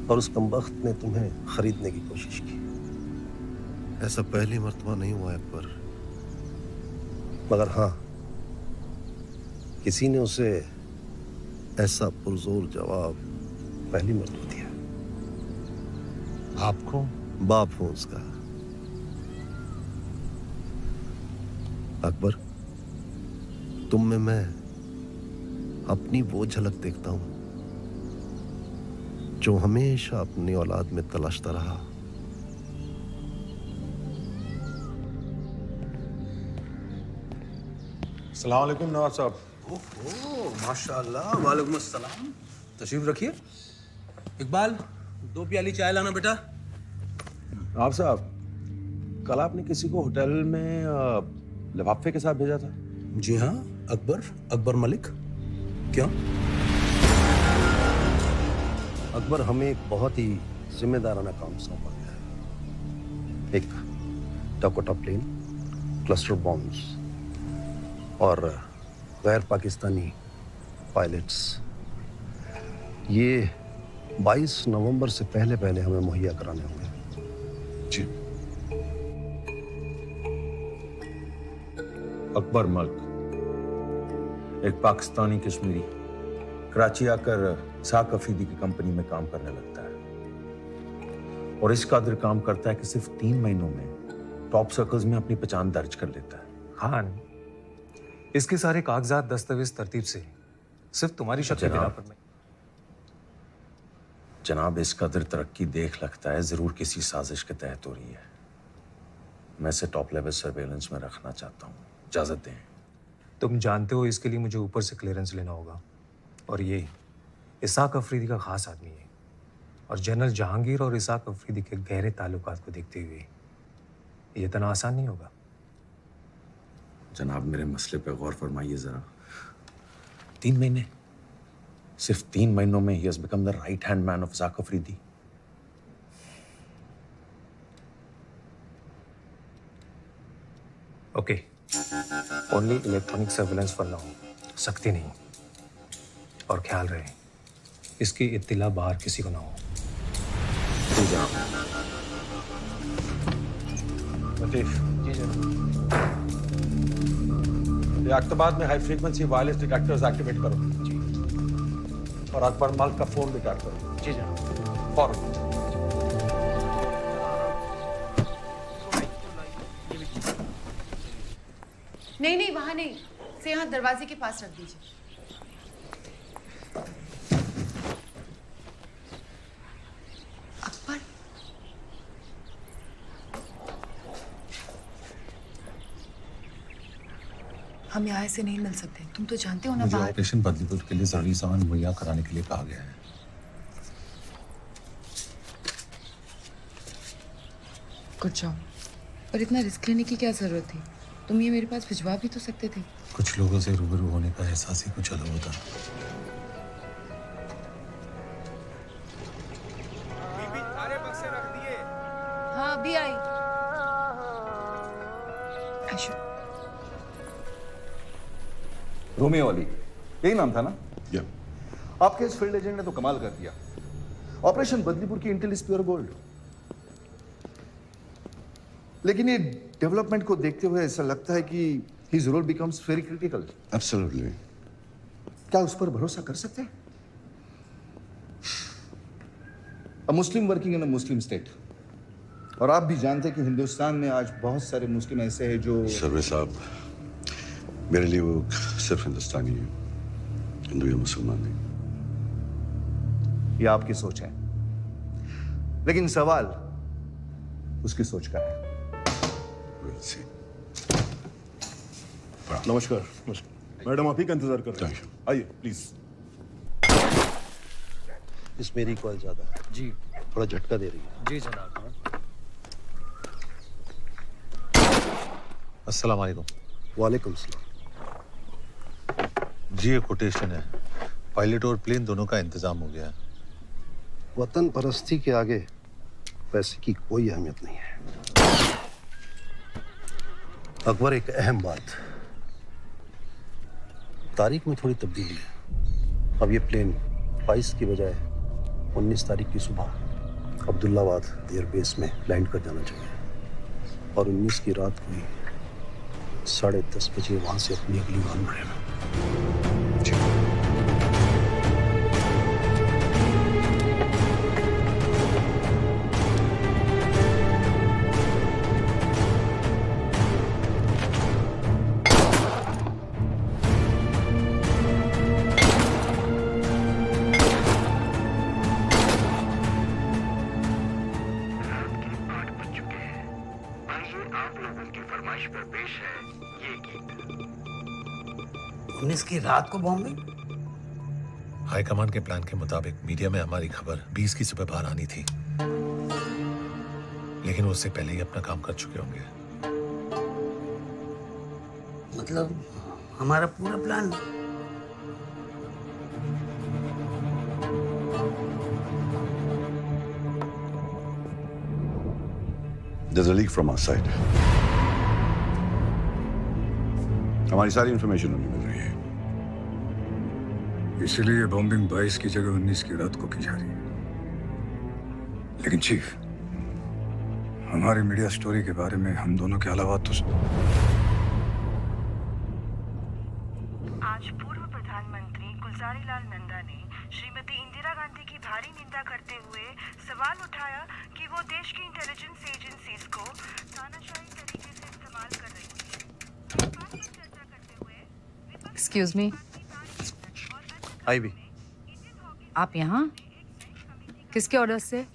और उस कमबख्त ने तुम्हें खरीदने की कोशिश की। ऐसा पहली मर्तबा नहीं हुआ है पर मगर हाँ, किसी ने उसे ऐसा पुरजोर जवाब पहली मर्तबा दिया। आपको? बाप हूं उसका। अकबर, तुम में मैं अपनी वो झलक देखता हूं जो हमेशा अपनी औलाद में तलाशता रहा। अस्सलाम वालेकुम नवाब साहब। ओहो, माशाल्लाह। वालेकुम अस्सलाम। तशरीफ रखिए। इकबाल, 2 प्याली चाय लाना बेटा। नवाब साहब, कल आपने किसी को होटल में लिफाफे के साथ भेजा था। जी हाँ, अकबर मलिक। क्यों? अकबर, हमें एक बहुत ही जिम्मेदाराना काम सौंपा गया है। एक डाकोटा प्लेन, क्लस्टर बॉम्ब्स और गैर पाकिस्तानी पायलट्स, ये 22 नवंबर से पहले हमें मुहैया कराने होंगे। जी। अकबर मल्क, एक पाकिस्तानी कश्मीरी, कराची आकर साक अफरीदी की कंपनी में काम करने लगता है और इस कदर काम करता है कि सिर्फ 3 महीनों में टॉप सर्कल्स में अपनी पहचान दर्ज कर लेता है। खान, इसके सारे कागजात दस्तावेज तरतीब से सिर्फ तुम्हारी शक के बिना पर। जनाब, इस कदर तरक्की देख लगता है जरूर किसी साजिश के तहत हो रही है। मैं इसे टॉप लेवल सर्वेलेंस में रखना चाहता हूँ। इजाजत दें। तुम जानते हो इसके लिए मुझे ऊपर से क्लियरेंस लेना होगा और ये इसाक अफरीदी का खास आदमी है और जनरल जहांगीर और इसाक अफरीदी के गहरे ताल्लुकात को देखते हुए ये इतना आसान नहीं होगा। जनाब, मेरे मसले पे गौर फरमाइए जरा। 3 महीने, सिर्फ 3 महीनों में ही has become the right hand man of Isaq Afridi. Okay, only electronic surveillance पर ना हो, सख्ती नहीं, और ख्याल रहे इसकी इत्तिला बाहर किसी को ना हो। लतीफ, जी सर। अख्तबाद में high frequency wireless detectors activate करो। जी। और अकबर मल्क का फोन रिकॉर्ड करो। जी जनाब। फौरन। नहीं, वहां नहीं, से यहाँ दरवाजे के पास रख दीजिए। अकबर, हम यहाँ से नहीं मिल सकते। तुम तो जानते हो ना, मुझे बाहर ऑपरेशन बदलीपुर के लिए जरूरी सामान मुहैया कराने के लिए कहा गया है। कुछ जाओ, पर इतना रिस्क लेने की क्या जरूरत थी? तुम ये मेरे पास भिजवा भी तो सकते थे। कुछ लोगों से रूबरू होने का एहसास ही कुछ अलग होता। हाँ, अभी आई। आशु, रोमियो वाली, यही नाम था ना? या। आपके इस फील्ड एजेंट ने तो कमाल कर दिया। ऑपरेशन बदलीपुर की इंटेल इज प्योर गोल्ड। लेकिन ये डेवलपमेंट को देखते हुए ऐसा लगता है कि his role becomes very critical. Absolutely. क्या उस पर भरोसा कर सकते हैं? A Muslim working in a Muslim state. और आप भी जानते हैं कि हिंदुस्तान में आज बहुत सारे मुस्लिम ऐसे हैं जो सर्वे साहब, मेरे लिए वो सिर्फ हिंदुस्तानी है, हिंदू या मुसलमान नहीं। ये आपकी सोच है, लेकिन सवाल उसकी सोच का है। नमस्कार। मैडम आप ही का इंतजार कर रहे हैं, आइए प्लीज। इस मेरी कॉल ज्यादा है जी, थोड़ा झटका दे रही है। जी जनाब। अस्सलाम वालेकुम। वालेकुम सलाम। जी ये कोटेशन है, पायलट और प्लेन दोनों का इंतजाम हो गया है। वतन परस्ती के आगे पैसे की कोई अहमियत नहीं है। अकबर, एक अहम बात, तारीख में थोड़ी तब्दीली है। अब ये प्लेन 22 की बजाय 19 तारीख की सुबह अब्दुल्लाबाद एयरबेस में लैंड कर जाना चाहिए और 19 की रात को ही 10:30 बजे वहां से अपनी अगली उड़ान भरेगा। की रात को बॉम्बे। हाईकमान के प्लान के मुताबिक मीडिया में हमारी खबर 20 की सुबह बाहर आनी थी, लेकिन वो उससे पहले ही अपना काम कर चुके होंगे। मतलब हमारा पूरा plan. There's a leak from our side. हमारी सारी इंफॉर्मेशन उन्हें मिल रही है, इसीलिए बॉम्बिंग 22 की जगह 19 की रात को की जा रही है। लेकिन चीफ, हमारी मीडिया स्टोरी के बारे में हम दोनों के अलावा तो आज पूर्व प्रधानमंत्री गुलजारी लाल नंदा ने श्रीमती इंदिरा गांधी की भारी निंदा करते हुए सवाल उठाया कि वो देश की इंटेलिजेंस एजेंसीज को तानाशाही तरीके से इस्तेमाल कर रही थी। Excuse me. आई भी। आप यहाँ किसके ऑर्डर से?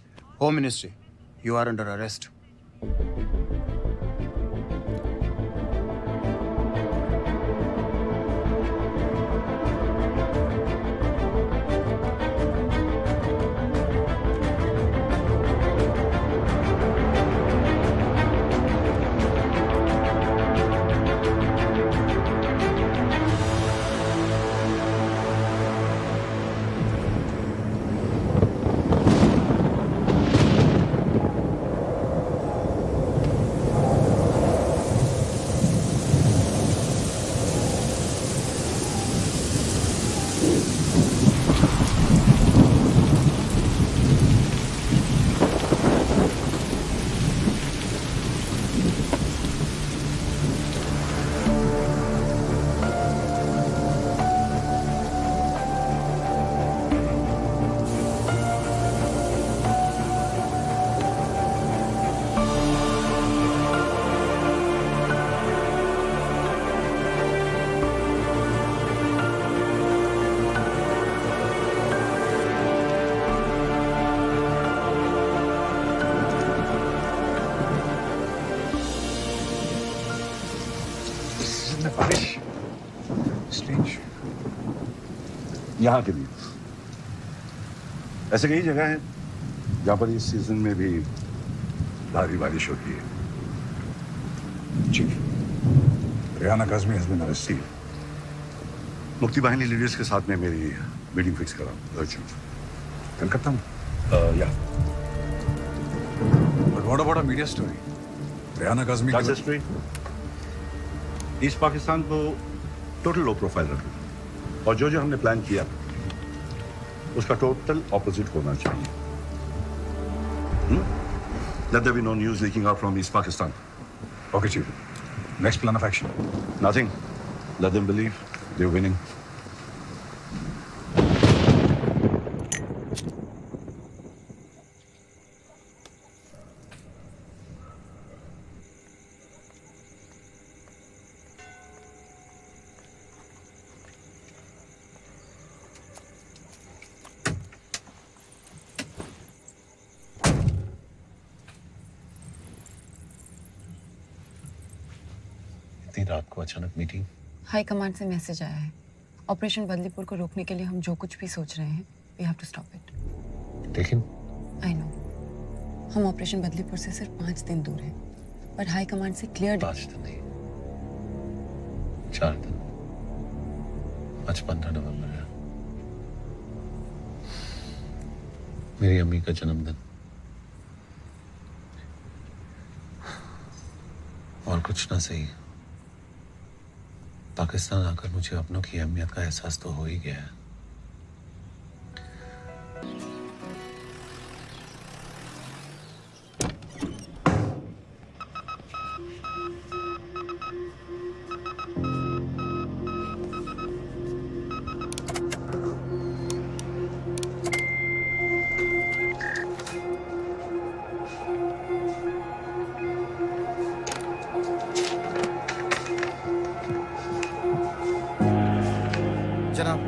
Home ministry, you are under arrest. यहाँ के लिए ऐसे कई जगह हैं जहाँ पर इस सीजन में भी भारी बारिश होती है। Chief, Rehana Kazmi has been arrested. मुक्ति बाहिनी लीडर्स के साथ में मेरी मीटिंग फिक्स कराओ अर्जेंट। कलकत्ता में? या But what about a media story? Rehana Kazmi That's history. East Pakistan को टोटल लो प्रोफाइल रखना और जो जो हमने प्लान किया उसका टोटल ऑपोजिट होना चाहिए। Let there be no news leaking out from East Pakistan. Okay, Chief. Next plan of action? Nothing. Let them believe they're winning. इतनी रात को अचानक मीटिंग? हाई कमांड से मैसेज आया है। ऑपरेशन बदलीपुर को रोकने के लिए हम जो कुछ भी सोच रहे हैं, we have to stop it. लेकिन आई नो, हम ऑपरेशन बदलीपुर से सिर्फ 5 दिन दूर हैं, पर हाई कमांड से क्लियर 5 दिन नहीं, 4 दिन। आज 15 नवंबर है, मेरी अम्मी का जन्मदिन। और कुछ ना सही, पाकिस्तान आकर मुझे अपनों की अहमियत का एहसास तो हो ही गया है। जनाब,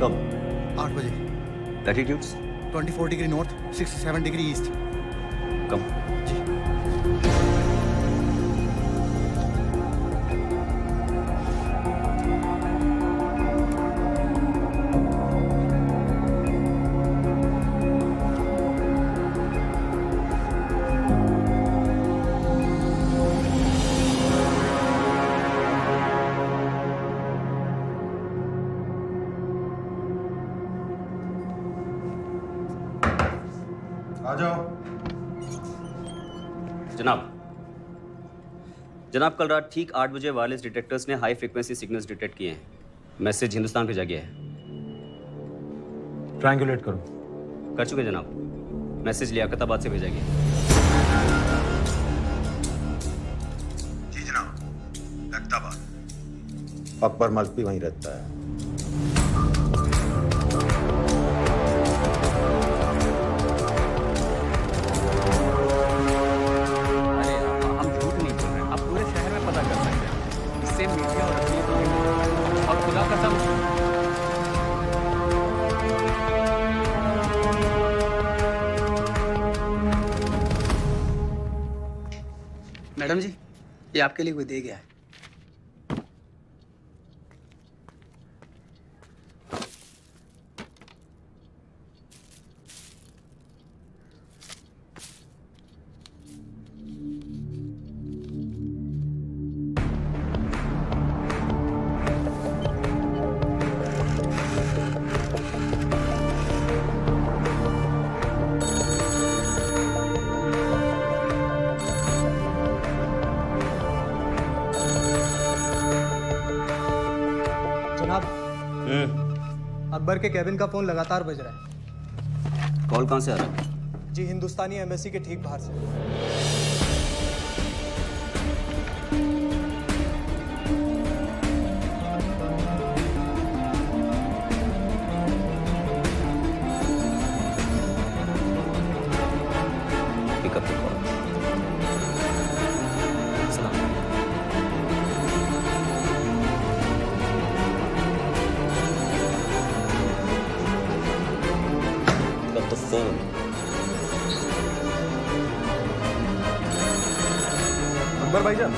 कब? 8 बजे। Latitudes? 24 degree north, 67 degree east. Come. आ जाओ। जनाब, कल रात ठीक 8 बजे वायरलेस डिटेक्टर्स ने हाई फ्रीक्वेंसी सिग्नल्स डिटेक्ट किए हैं। मैसेज हिंदुस्तान भेजा गया है। ट्रायंगुलेट करो। कर चुके जनाब। मैसेज लियाकताबाद से भेजा गया। जी जनाब, लखताबाद। अकबर मल्क भी वहीं रहता है। मैडम जी, ये आपके लिए कोई दे गया है। अकबर के केबिन का फोन लगातार बज रहा है। कॉल कहाँ से आ रहा है? जी, हिंदुस्तानी एम्बेसी के ठीक बाहर से। अकबर भाईजान,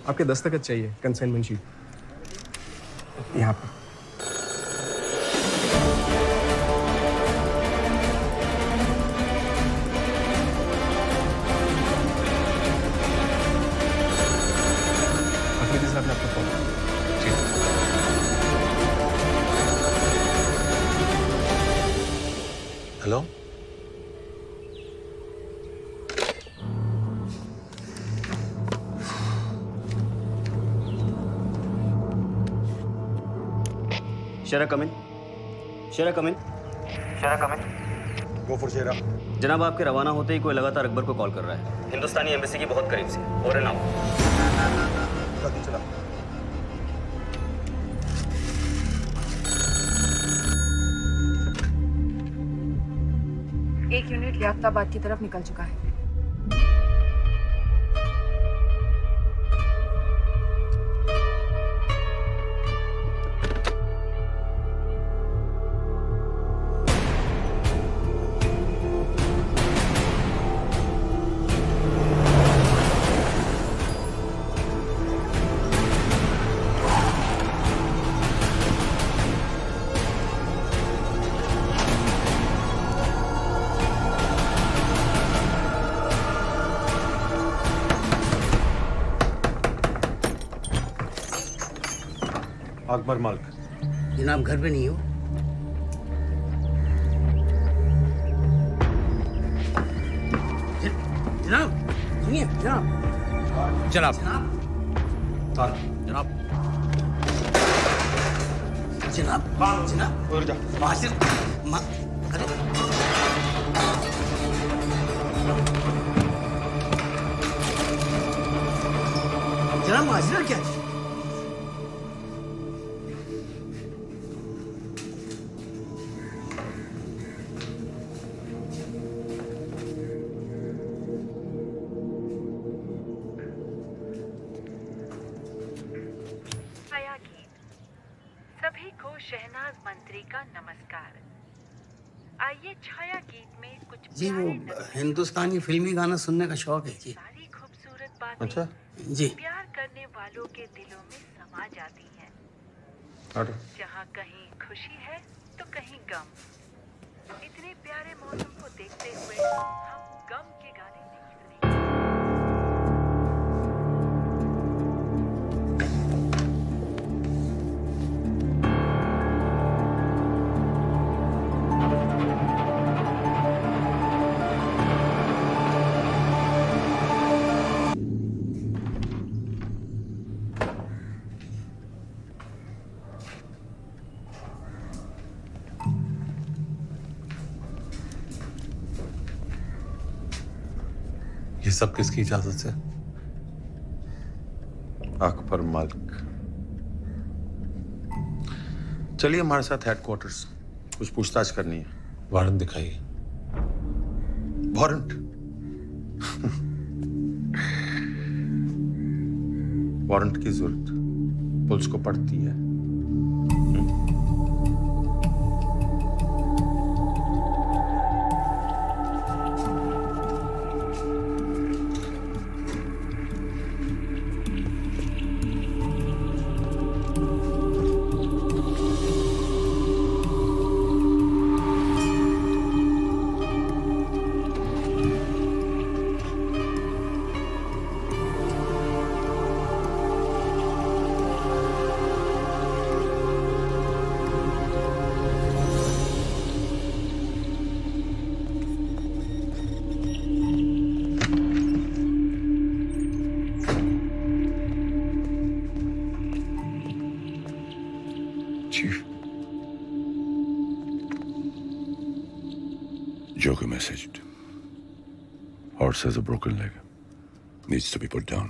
आपके दस्तखत चाहिए, कंसाइनमेंट शीट यहाँ पे। अफरीदी साहब ने आपको phone. Hello, Shera come in. Shera come in. Shera come in. Go for Shera. जनाब, आपके रवाना होते ही कोई लगातार अकबर को कॉल कर रहा है। हिंदुस्तानी एम्बेसी की बहुत करीब से। और नाउ जल्दी चला। एक यूनिट लियाकताबाद की तरफ निकल चुका है। अकबर मालिक। जनाब घर पे नहीं हो? जनाब सुनिए जनाब। जनाब जनाब जनाब जनाब माजिर अरे जनाब माजिर क्या? सभी को शहनाज मंत्री का नमस्कार। आइए छाया गीत में कुछ जी वो हिंदुस्तानी फिल्मी गाना सुनने का शौक है जी। सारी खूबसूरत बातें अच्छा जी। प्यार करने वालों के दिलों में समा जाती हैं। जहाँ कहीं खुशी है तो कहीं गम। इतने प्यारे मौसम को देखते हुए हम गम के गाने नहीं सुनेंगे। ये सब किसकी इजाजत से? अकबर मालिक। चलिए हमारे साथ हेडक्वार्टर्स, कुछ पूछताछ करनी है। वारंट दिखाइए। वारंट? वारंट की जरूरत पुलिस को पड़ती है। Joker messaged. Horse has a broken leg. Needs to be put down.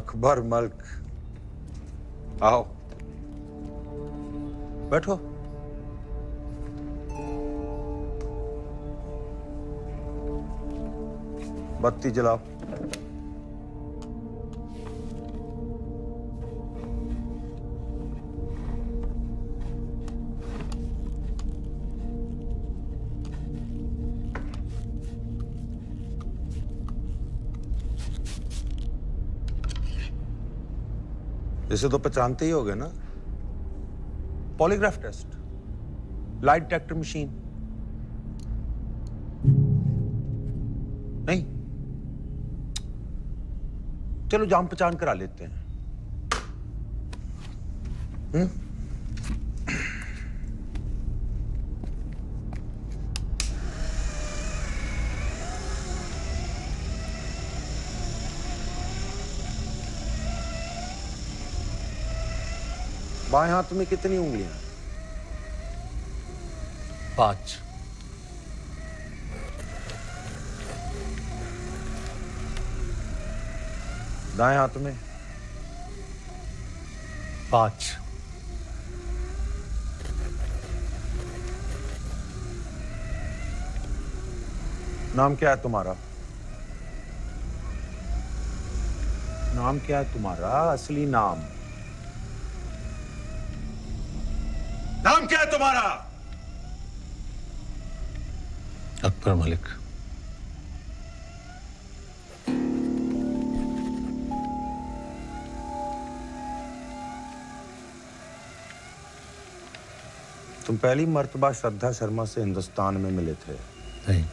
Akbar Malik, आओ बैठो। बत्ती जलाओ। इसे तो पहचानते ही होगे ना? Polygraph test, light detector machine. नहीं, चलो जान पहचान करा लेते हैं। बाएं हाथ में कितनी उंगलियां? 5। दाएं हाथ में? 5। नाम क्या है तुम्हारा? नाम क्या है तुम्हारा? असली नाम नाम क्या है तुम्हारा? अकबर मलिक। तुम पहली मर्तबा श्रद्धा शर्मा से हिंदुस्तान में मिले थे? नहीं।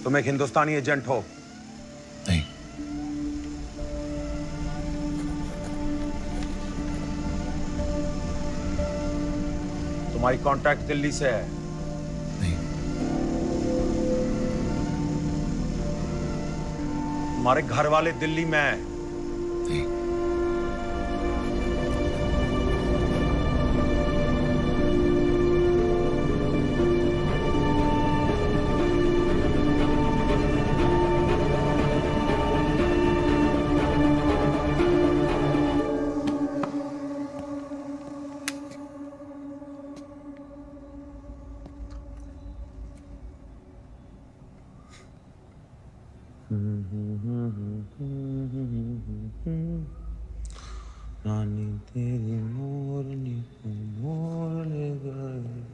तुम एक हिंदुस्तानी एजेंट हो? नहीं। तुम्हारी कॉन्ट्रैक्ट दिल्ली से है? नहीं। तुम्हारे घर वाले दिल्ली में हैं? नहीं। रानी तेरी मोरनी को मोर ले गए।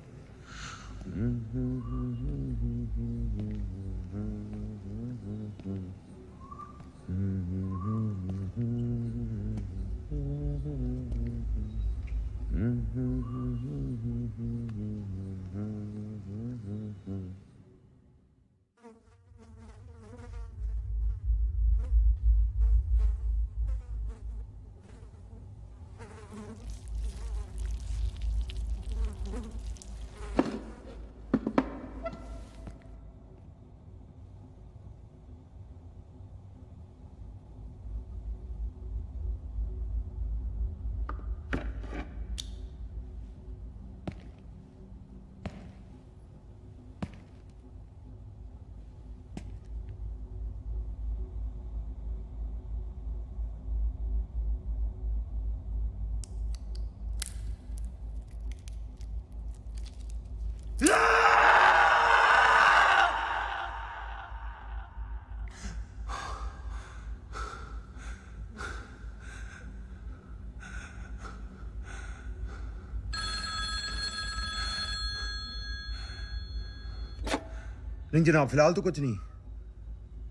नहीं जनाब, फिलहाल तो कुछ नहीं,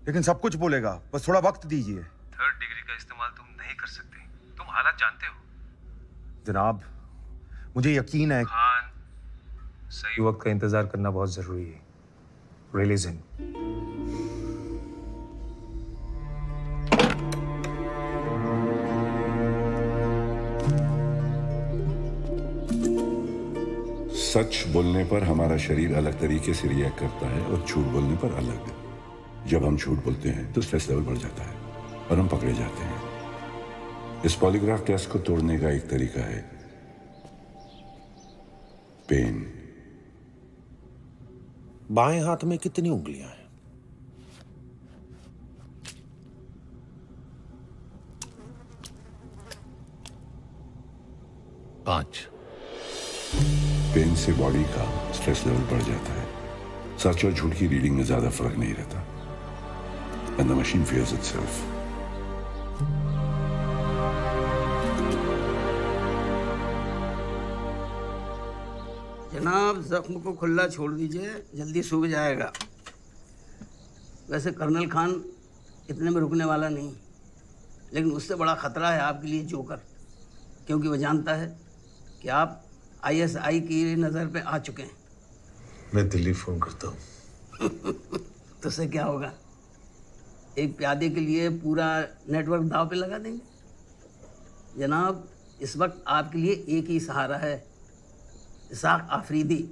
लेकिन सब कुछ बोलेगा, बस थोड़ा वक्त दीजिए। 3rd डिग्री का इस्तेमाल तुम नहीं कर सकते, तुम हालात जानते हो। जनाब, मुझे यकीन है। खान, सही वक्त का इंतजार करना बहुत जरूरी है। रिलीज इन। सच बोलने पर हमारा शरीर अलग तरीके से रिएक्ट करता है और झूठ बोलने पर अलग। जब हम झूठ बोलते हैं तो स्ट्रेस लेवल बढ़ जाता है और हम पकड़े जाते हैं। इस पॉलीग्राफ टेस्ट को तोड़ने का एक तरीका है पेन। बाएं हाथ में कितनी उंगलियां हैं? 5। पेन से बॉडी का स्ट्रेस लेवल बढ़ जाता है। सच और झूठ की रीडिंग में ज्यादा फर्क नहीं रहता। And the machine fears itself. जनाब, जख्म को खुला छोड़ दीजिए, जल्दी सूख जाएगा। वैसे कर्नल खान इतने में रुकने वाला नहीं, लेकिन उससे बड़ा खतरा है आपके लिए जोकर, क्योंकि वो जानता है कि आप ISI की नज़र पे आ चुके हैं। मैं दिल्ली फोन करता हूँ। तो उससे क्या होगा? एक प्यादे के लिए पूरा नेटवर्क दाव पे लगा देंगे। जनाब, इस वक्त आपके लिए एक ही सहारा है, इसाक आफरीदी।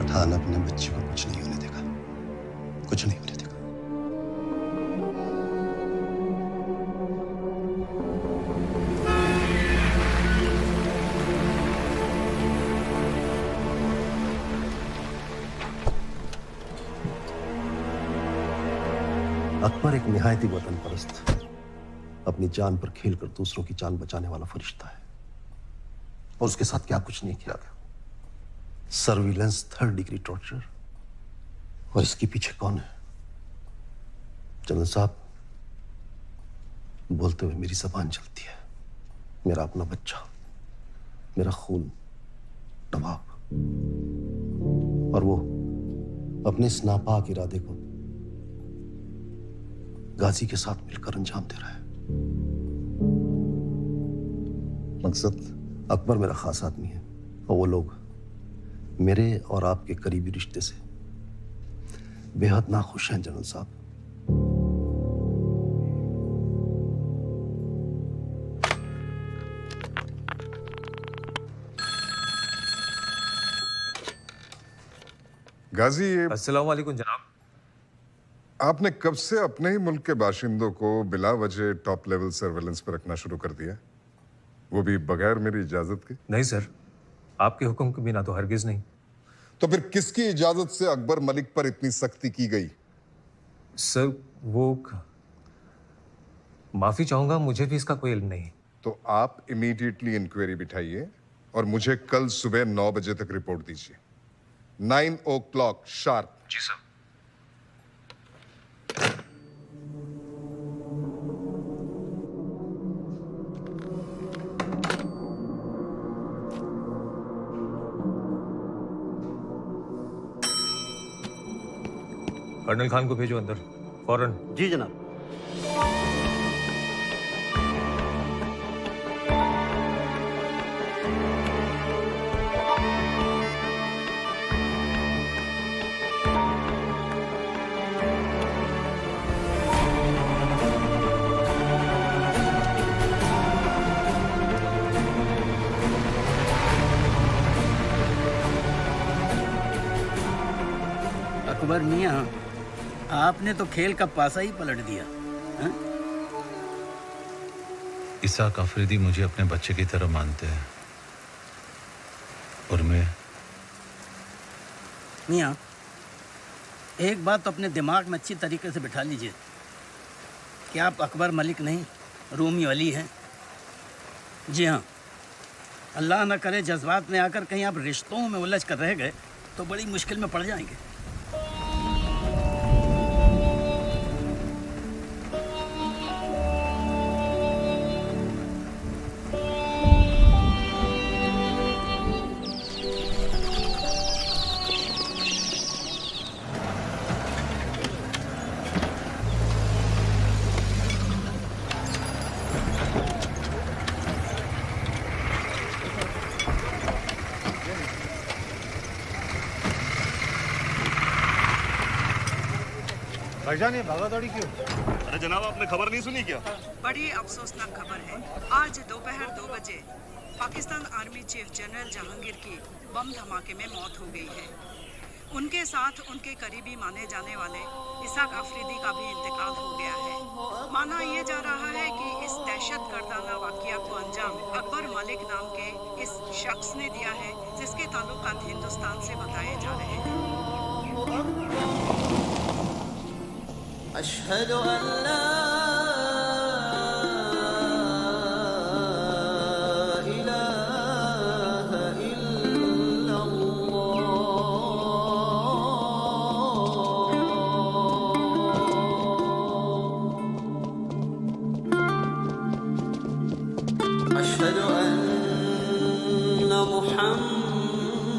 पठान अपने बच्चे को कुछ नहीं होने देगा, कुछ नहीं होने देगा। अकबर एक निहायती वतन परस्त, अपनी जान पर खेलकर दूसरों की जान बचाने वाला फरिश्ता है। और उसके साथ क्या कुछ नहीं किया गया। Surveillance, 3rd degree torture. और इसके पीछे कौन है? जनरल साहब, बोलते हुए मेरी जबान चलती है। मेरा अपना बच्चा, मेरा खून, नवाब, और वो अपने इस नापाक इरादे को गाजी के साथ मिलकर अंजाम दे रहा है। मकसद, अकबर मेरा खास आदमी है और वो लोग मेरे और आपके करीबी रिश्ते से बेहद नाखुश हैं जनरल साहब। गाजी, ये अस्सलाम वालेकुम जनाब। आपने कब से अपने ही मुल्क के बाशिंदों को बिला वजह टॉप लेवल सर्वेलेंस पर रखना शुरू कर दिया, वो भी बगैर मेरी इजाजत के? नहीं सर, आपके हुक्म के बिना तो हरगिज नहीं। तो फिर किसकी इजाजत से अकबर मलिक पर इतनी सख्ती की गई? सर वो माफी चाहूंगा, मुझे भी इसका कोई इल्म नहीं। तो आप इमीडिएटली इंक्वायरी बिठाइए और मुझे कल सुबह 9 बजे तक रिपोर्ट दीजिए। 9 o'clock शार्प। जी सर। कर्नल खान को भेजो अंदर फौरन। जी जनाब। अकबर मियाँ, आपने तो खेल का पासा ही पलट दिया। हा? इसाक अफरीदी मुझे अपने बच्चे की तरह मानते हैं और मैं। मियाँ, एक बात तो अपने दिमाग में अच्छी तरीके से बिठा लीजिए कि आप अकबर मलिक नहीं, रूमी अली हैं। जी हाँ, अल्लाह न करे जज्बात में आकर कहीं आप रिश्तों में उलझ कर रह गए तो बड़ी मुश्किल में पड़ जाएंगे। भाईजान, ये भागा दौड़ी क्यों? अरे जनाब, आपने खबर नहीं सुनी क्या? बड़ी अफसोसनाक खबर है। आज दोपहर 2 बजे Pakistan army chief general Jahangir की बम धमाके में मौत हो गई है। उनके साथ उनके करीबी माने जाने वाले इसाक अफरीदी का भी इंतकाल हो गया है। माना यह जा रहा है कि इस दहशत गर्दाना वाकया को अंजाम अकबर मलिक नाम के इस शख्स ने दिया है, जिसके ताल्लुकात हिंदुस्तान से बताए जा रहे हैं। अशहदु अल्ला इलाहा इल्लल्लाह, अशहदु अन्ना मुहम्मदर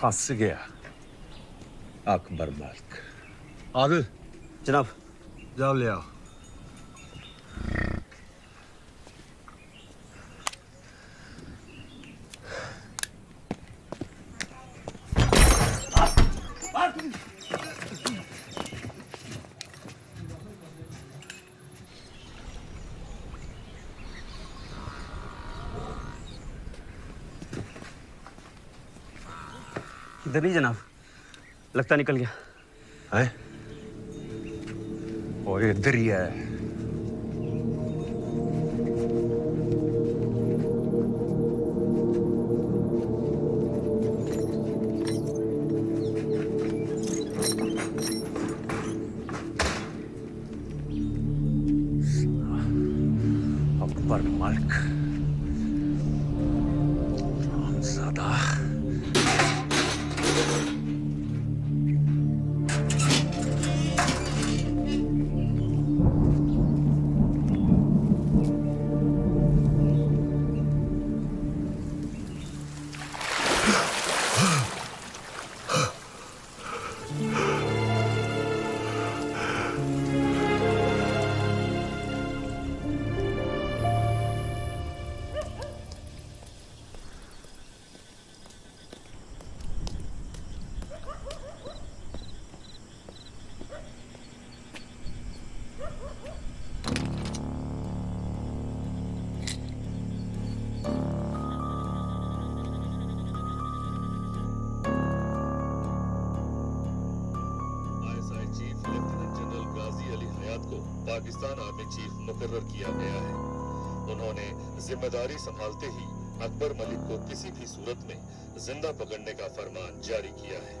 फंस गया अकबर मलिक। आदिल जनाब जाओ ले आओ। इधर नहीं जनाब, लगता निकल गया है। और इधर ही है। अकबर मलिक रामज़ादा। पाकिस्तान आर्मी चीफ मुकर्रर किया गया है। उन्होंने जिम्मेदारी संभालते ही अकबर मलिक को किसी भी सूरत में जिंदा पकड़ने का फरमान जारी किया है।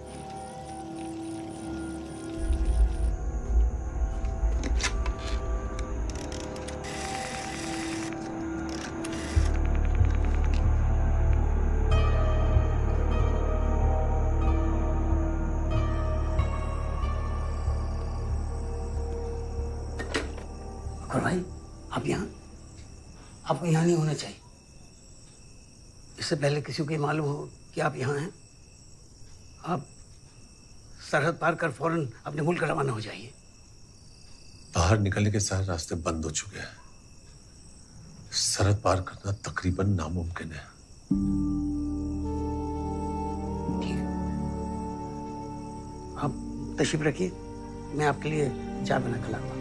और भाई आप यहाँ, आपको यहाँ नहीं होना चाहिए। इससे पहले किसी को ये मालूम हो कि आप यहाँ हैं, आप सरहद पार कर फौरन अपने मुल्क रवाना हो जाइए। बाहर निकलने के सारे रास्ते बंद हो चुके हैं। सरहद पार करना तकरीबन नामुमकिन है। आप तशरीफ रखिए, मैं आपके लिए चाय बना कर लाता हूँ।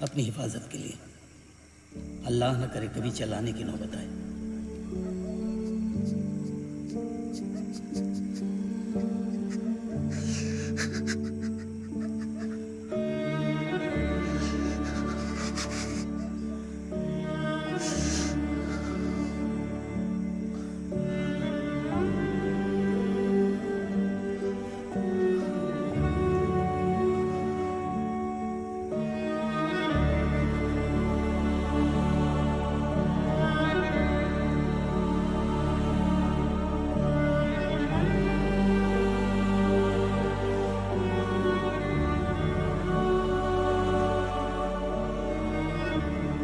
अपनी हिफाजत के लिए अल्लाह न करे कभी चलाने की नौबत आए।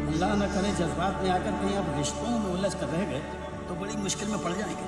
अल्लाह न करे जज्बात में आकर कहीं आप रिश्तों में उलझ कर रह गए तो बड़ी मुश्किल में पड़ जाएंगे।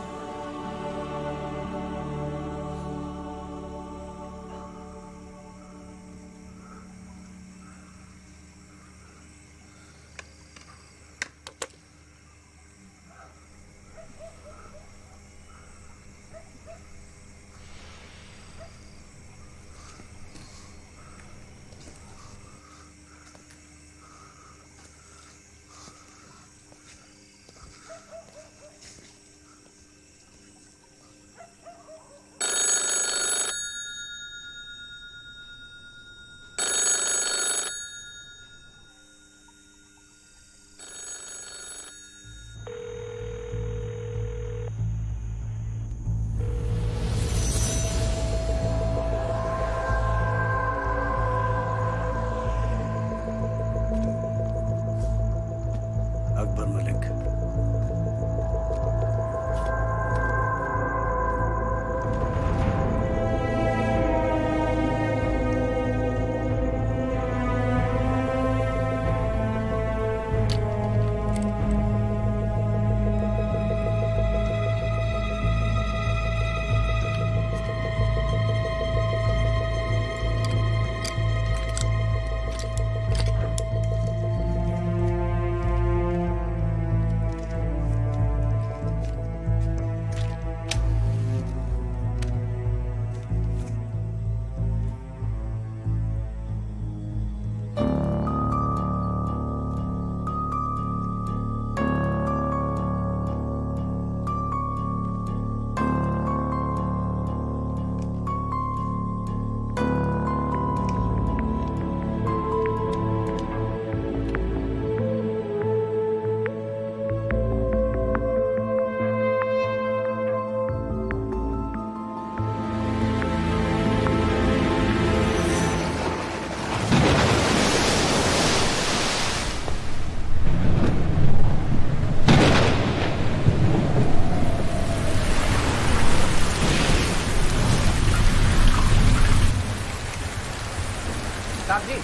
साहब जी,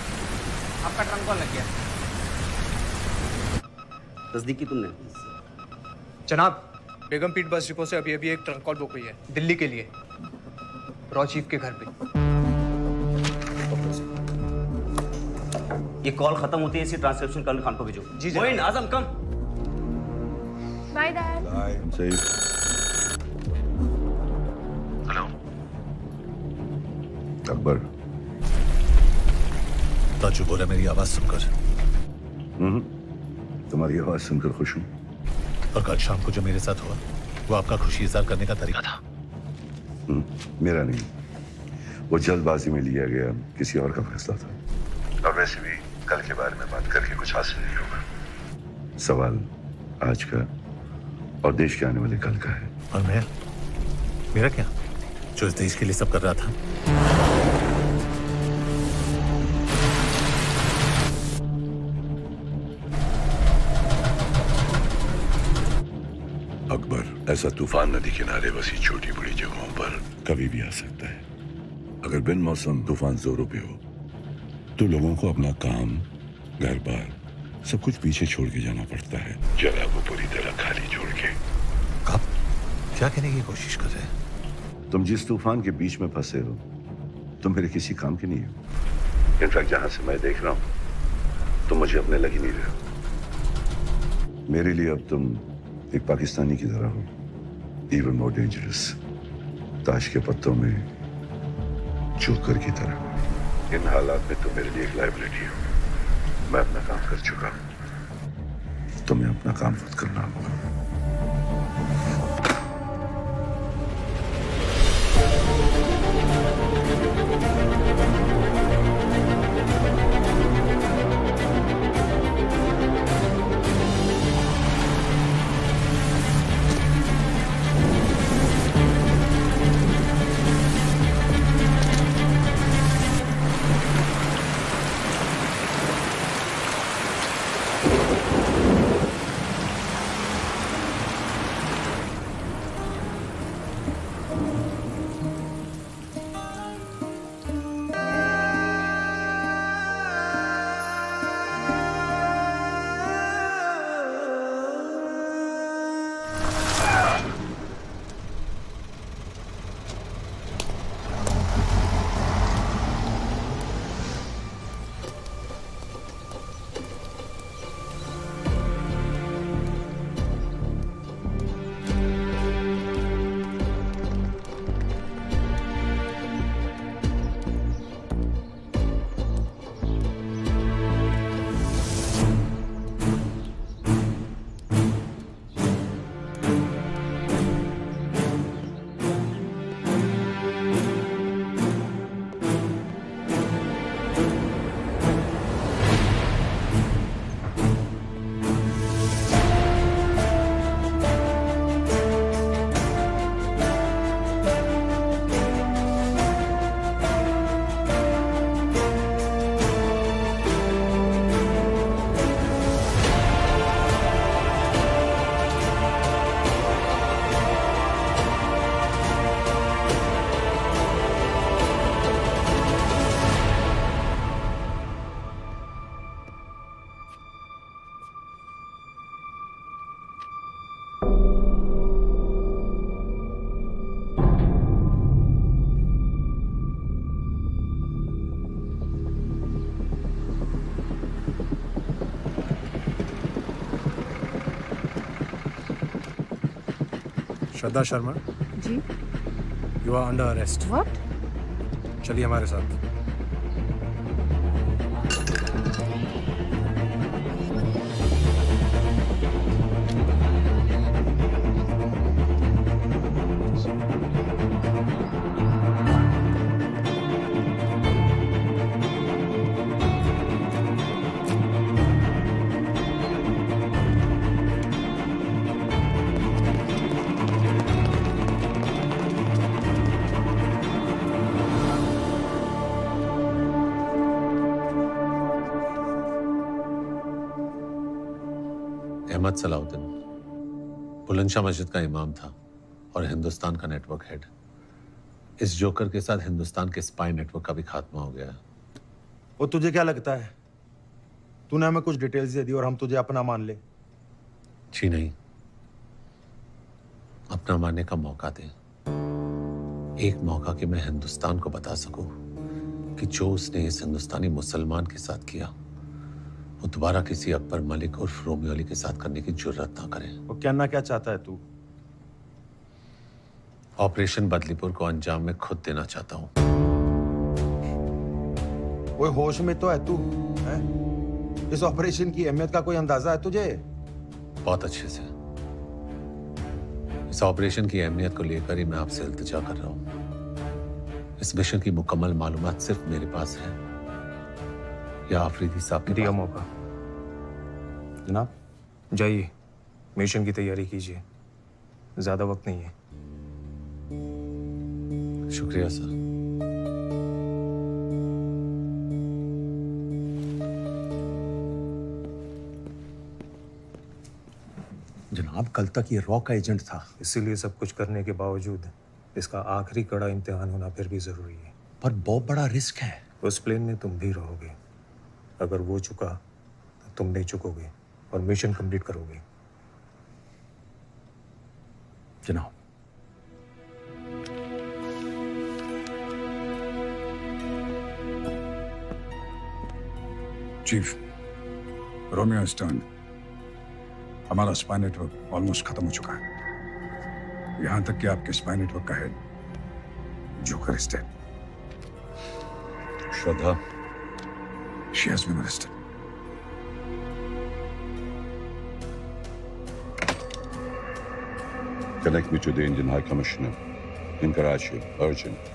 आपका ट्रंक कॉल लग गया। तस्दीक की तुमने? जनाब, बेगमपीट बस डिपो से अभी अभी एक ट्रंक कॉल बुक हुई है दिल्ली के लिए, रॉ चीफ के घर पे। ये कॉल खत्म होती है इसी ट्रांसक्रिप्शन कर्नल खान को भेजो। जी Moin, Azam come. Bye dad. सही। हेलो अकबर। ताजू बोला मेरी आवाज सुनकर। तुम्हारी आवाज सुनकर खुश हूँ। और कल शाम को जो मेरे साथ हुआ वो आपका खुशी इजहार करने का तरीका था। मेरा नहीं, वो जल्दबाजी में लिया गया किसी और का फैसला था। और वैसे भी कल के बारे में बात करके कुछ हासिल नहीं होगा। सवाल आज का और देश के आने वाले कल का है। और मैं, मेरा क्या, जो इस देश के लिए सब कर रहा था। अकबर, ऐसा तूफान नदी किनारे बसी छोटी बड़ी जगहों पर कभी भी आ सकता है। अगर बिन मौसम तूफान जोरों पे हो तो लोगों को अपना काम, घर बार सब कुछ पीछे छोड़ के जाना पड़ता है, जगह को पूरी तरह खाली छोड़ के। आप क्या कहने की कोशिश कर रहे हैं? तुम जिस तूफान के बीच में फंसे हो तुम मेरे किसी काम के नहीं हो। इनफैक्ट जहां से मैं देख रहा हूं तुम मुझे अपने लग ही नहीं रहे हो। मेरे लिए अब तुम एक पाकिस्तानी की तरह हो, इवन मोर डेंजरस, ताश के पत्तों में जोकर की तरह। इन हालात में तुम मेरे लिए एक लायबिलिटी हो। मैं अपना काम कर चुका हूं, तुम्हें अपना काम खुद करना होगा। Shraddha Sharma ji. You are under arrest. What? चलिए हमारे साथ। अहमद सलाउद्दीन बुलंदशाह मस्जिद का इमाम था और हिंदुस्तान का नेटवर्क हेड। इस जोकर के साथ हिंदुस्तान के स्पाई नेटवर्क का भी खात्मा हो गया। वो तुझे क्या लगता है तूने हमें कुछ डिटेल्स दे दी और हम तुझे अपना मान ले? जी नहीं, अपना मानने का मौका दे। एक मौका कि मैं हिंदुस्तान को बता सकूं कि जो उसने इस हिंदुस्तानी मुसलमान के साथ किया वो दोबारा किसी अकबर मलिक और रोमियो अली के साथ करने की जुर्रत ना करे। वो कहना क्या चाहता है तू? ऑपरेशन बदलीपुर को अंजाम में खुद देना चाहता हूं। वो होश में तो है तू? है? इस ऑपरेशन की अहमियत का कोई अंदाजा है तुझे? बहुत अच्छे से। इस ऑपरेशन की अहमियत को लेकर ही मैं आपसे इल्तिजा कर रहा हूं। इस मिशन की मुकम्मल मालूमात सिर्फ मेरे पास है या आफरीदी साहब के दिया पास? मौका। जनाब जाइए, मिशन की तैयारी कीजिए, ज्यादा वक्त नहीं है। शुक्रिया सर। जनाब कल तक ये रॉ का एजेंट था। इसीलिए सब कुछ करने के बावजूद इसका आखिरी कड़ा इम्तिहान होना फिर भी जरूरी है। पर बहुत बड़ा रिस्क है। उस प्लेन में तुम भी रहोगे। अगर वो चुका तो तुम नहीं चुकोगे और मिशन कंप्लीट करोगे। जनाब चीफ, रोमियो स्टर्न, हमारा स्पाई नेटवर्क ऑलमोस्ट खत्म हो चुका है। यहां तक कि आपके स्पाई नेटवर्क का head joker is dead. Shraddha, she has been arrested. Connect me to the Indian High Commissioner in Karachi, urgent.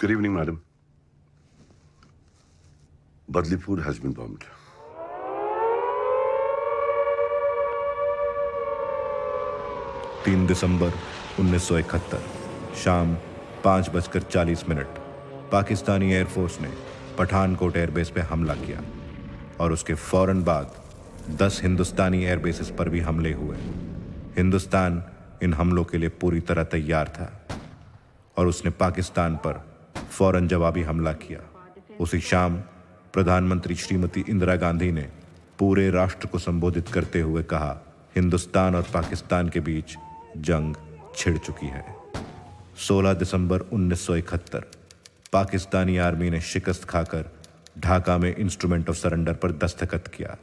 Good evening, madam. Badlipur has been bombed. December 1971 शाम 5:40 पाकिस्तानी एयरफोर्स ने पठानकोट एयरबेस पे हमला किया और उसके फौरन बाद 10 हिंदुस्तानी एयरबेसेस पर भी हमले हुए। हिंदुस्तान इन हमलों के लिए पूरी तरह तैयार था और उसने पाकिस्तान पर फौरन जवाबी हमला किया। उसी शाम प्रधानमंत्री श्रीमती इंदिरा गांधी ने पूरे राष्ट्र को संबोधित करते हुए कहा, हिंदुस्तान और पाकिस्तान के बीच जंग छिड़ चुकी है। 16 दिसंबर 1971 पाकिस्तानी आर्मी ने शिकस्त खाकर ढाका में इंस्ट्रूमेंट ऑफ सरेंडर पर दस्तखत किया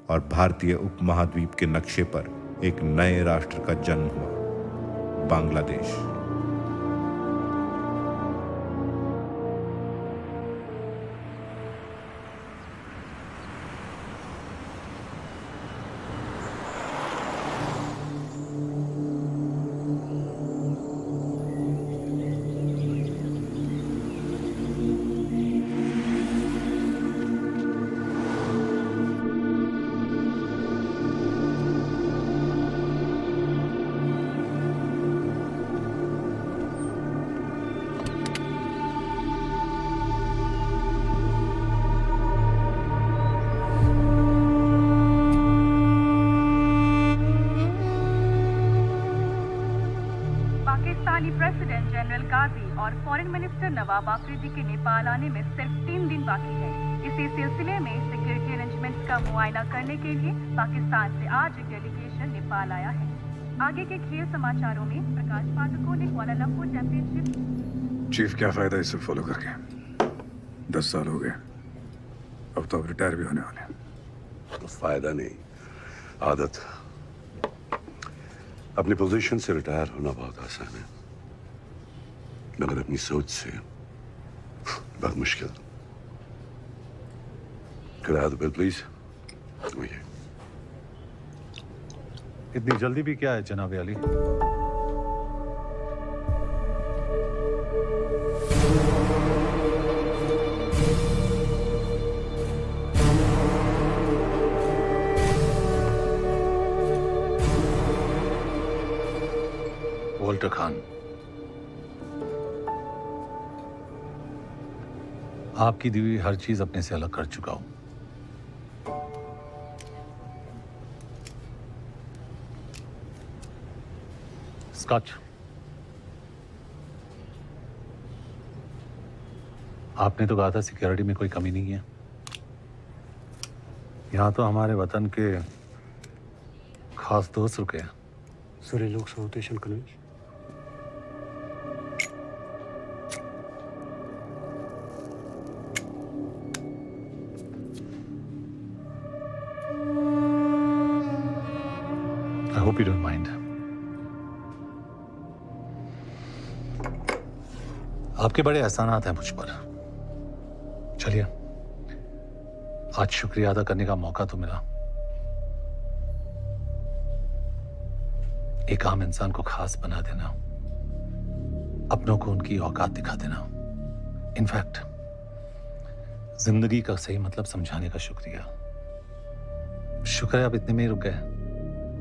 और भारतीय उपमहाद्वीप के नक्शे पर एक नए राष्ट्र का जन्म हुआ, बांग्लादेश। पाकिस्तानी प्रेसिडेंट जनरल काजी और फॉरेन मिनिस्टर नवाब आफरीदी के नेपाल आने में सिर्फ 3 दिन बाकी है। इसी सिलसिले में सिक्योरिटी अरेंजमेंट्स का मुआयना करने के लिए पाकिस्तान से आज एक डेलीगेशन नेपाल आया है। आगे के खेल समाचारों में प्रकाश पाठकों ने कुआलालंपुर चैंपियनशिप। चीफ, क्या फायदा इसे फॉलो करके? 10 साल हो गए, अब तो अब रिटायर भी होने वाले हैं। तो फायदा नहीं, आदत। अपनी पोजीशन से रिटायर होना बहुत आसान है, मगर अपनी सोच से बहुत मुश्किल। Could I have the bill, please? वही। इतनी जल्दी भी क्या है जनाब अली? वॉल्टर खान, आपकी दी हुई हर चीज अपने से अलग कर चुका हूं। स्कॉच, आपने तो कहा था सिक्योरिटी में कोई कमी नहीं है। यहां तो हमारे वतन के खास दोस्त रुके हैं। Sorry, look, so rotation convince. I hope you don't mind. आपके बड़े एहसानात हैं मुझ पर। चलिए, आज शुक्रिया अदा करने का मौका तो मिला। एक आम इंसान को खास बना देना, अपनों को उनकी औकात दिखा देना, इनफैक्ट जिंदगी का सही मतलब समझाने का शुक्रिया। शुक्र है आप इतने में ही रुक गए,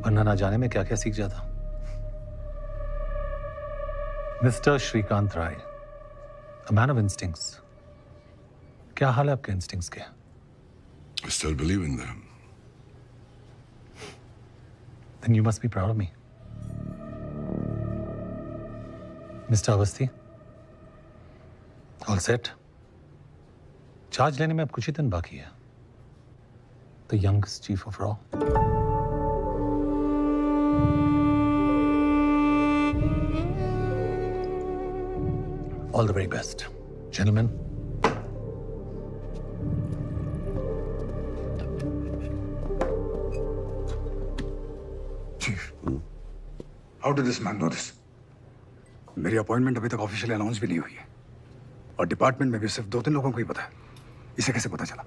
वरना ना जाने में क्या क्या सीख जाता। Mister Shrikant Rai, a man of instincts. क्या हाल है आपके इंस्टिंक्ट्स के? I still believe in them. Then you must be proud of me. Mister Awasthi, all set? Charge लेने में अब कुछ ही दिन बाकी है। द यंगेस्ट चीफ ऑफ रॉ। All the very best, gentleman. Chief, how did this man know this? मेरी अपॉइंटमेंट अभी तक ऑफिशियली अनाउंस भी नहीं हुई है और डिपार्टमेंट में भी सिर्फ 2-3 लोगों को ही पता है। इसे कैसे पता चला?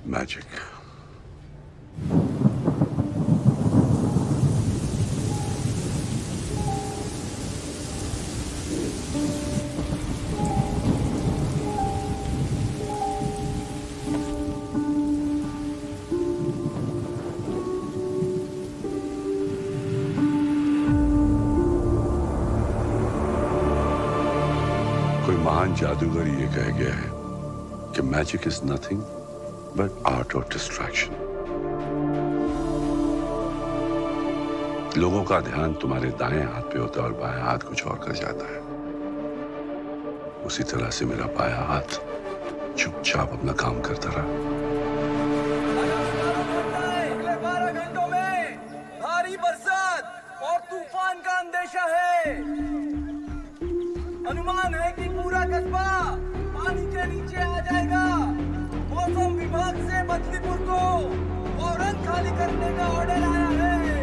मैजिक। जादूगर ये कह गया है कि magic is nothing but art of distraction. लोगों का ध्यान तुम्हारे दाएं हाथ पे होता है और बाएं हाथ कुछ और कर जाता है। उसी तरह से मेरा बायां हाथ चुपचाप अपना काम करता रहा। अगले 12 घंटों में भारी बरसात और तूफान का अंदेशा है। अनुमान है कि पूरा कस्बा पानी के नीचे आ जाएगा। मौसम विभाग से बदलीपुर को फौरन खाली करने का ऑर्डर आया है।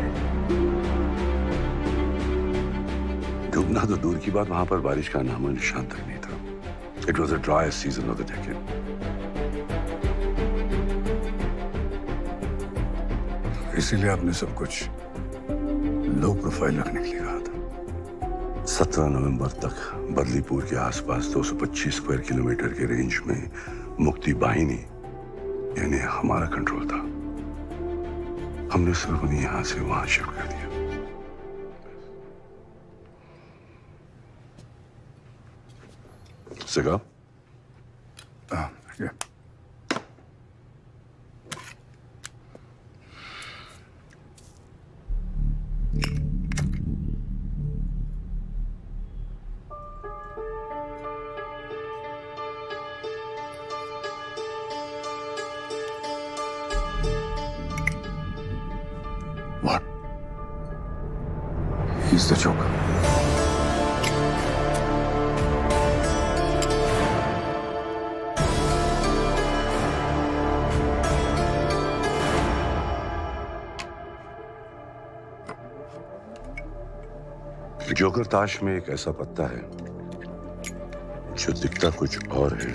डूबना तो दूर की बात, वहां पर बारिश का नामो निशान तक नहीं था। It was the driest season of the decade. इसीलिए आपने सब कुछ लो प्रोफाइल रखने के लिए कहा था। 17 नवंबर तक बदलीपुर के आसपास 225 स्क्वायर किलोमीटर के रेंज में मुक्ति वाहिनी यानी हमारा कंट्रोल था। हमने सिर्फ उन्हें यहां से वहां शिफ्ट कर दिया। सिगा? Yeah. What? He's the Joker. Joker ताश में एक ऐसा पत्ता है जो दिखता कुछ और है,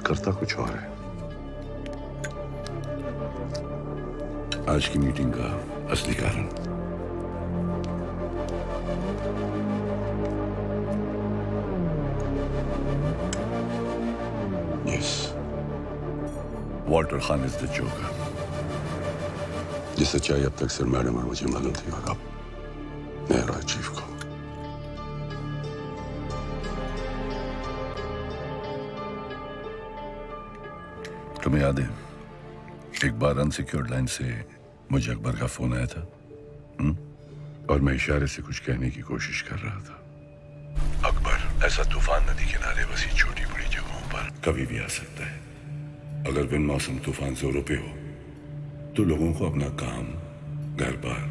करता कुछ और है। आज की मीटिंग का असली कारण yes, Walter Khan is the joker. ये सच्चाई अब तक सिर्फ मैडम और मुझे मालूम थी, और अब मेरा चीफ को। तुम्हें याद है एक बार अनसिक्योर्ड लाइन से मुझे अकबर का फोन आया था और मैं इशारे से कुछ कहने की कोशिश कर रहा था। अकबर ऐसा तूफान नदी किनारे बसी छोटी बड़ी जगहों पर कभी भी आ सकता है। अगर बिन मौसम तूफान जोरों पे हो तो लोगों को अपना काम, घर बार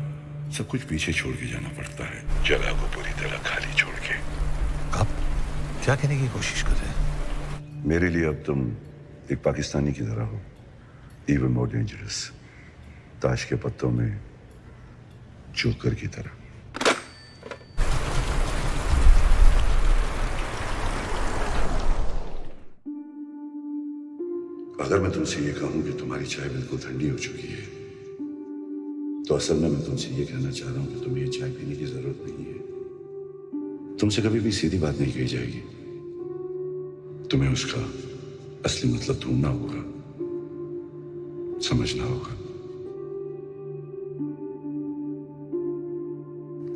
सब कुछ पीछे छोड़ के जाना पड़ता है, जगह को पूरी तरह खाली छोड़ के। आप क्या कहने की कोशिश कर रहे हैं? मेरे लिए अब तुम एक पाकिस्तानी की तरह हो, even more dangerous, ताश के पत्तों में जोकर की तरह। अगर मैं तुमसे ये कहूं कि तुम्हारी चाय बिल्कुल ठंडी हो चुकी है, तो असल में मैं तुमसे ये कहना चाह रहा हूं कि तुम्हें ये चाय पीने की जरूरत नहीं है। तुमसे कभी भी सीधी बात नहीं कही जाएगी, तुम्हें उसका असली मतलब ढूंढना होगा, समझना होगा।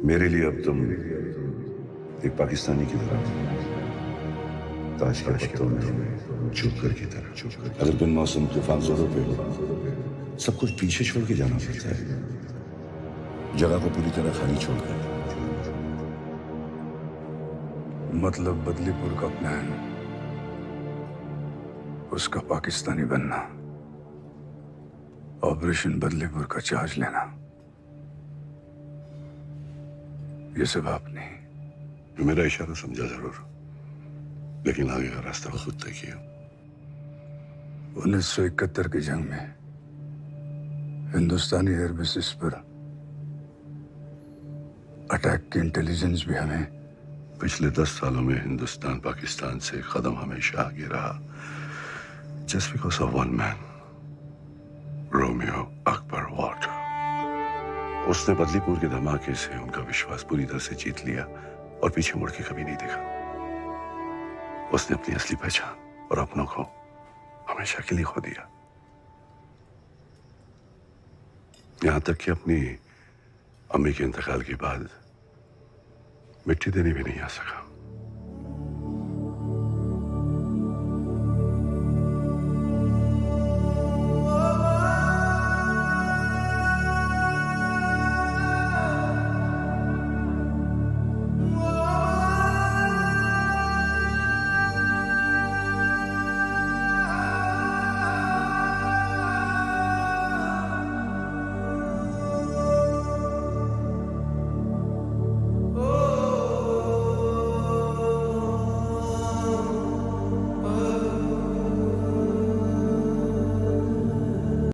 मेरे लिए अब तुम एक पाकिस्तानी की तरह, ताश के पत्तों में जोकर की तरह। अगर बिन मौसम तूफान जोरों पे हो, सब कुछ पीछे छोड़ के जाना पड़ता है, जगह को पूरी तरह खाली छोड़कर। मतलब बदलीपुर का प्लान, उसका पाकिस्तानी बनना, ऑपरेशन बदलीपुर का चार्ज लेना, ये सब आपने। मेरा इशारा समझा जरूर, लेकिन आगे का रास्ता खुद तय किया। 1971 की जंग में हिंदुस्तानी एयर बेसिस पर अटैक की इंटेलिजेंस भी हमें। पिछले 10 सालों में हिंदुस्तान पाकिस्तान से कदम हमेशा आगे रहा, just because of one man, Romeo Akbar Walter. उसने बदलीपुर के धमाके से उनका विश्वास पूरी तरह से जीत लिया और पीछे मुड़ के कभी नहीं देखा। उसने अपनी असली पहचान और अपनों को हमेशा के लिए खो दिया, यहां तक कि अपनी अम्मी के इंतकाल के बाद मिट्टी देने भी नहीं आ सका।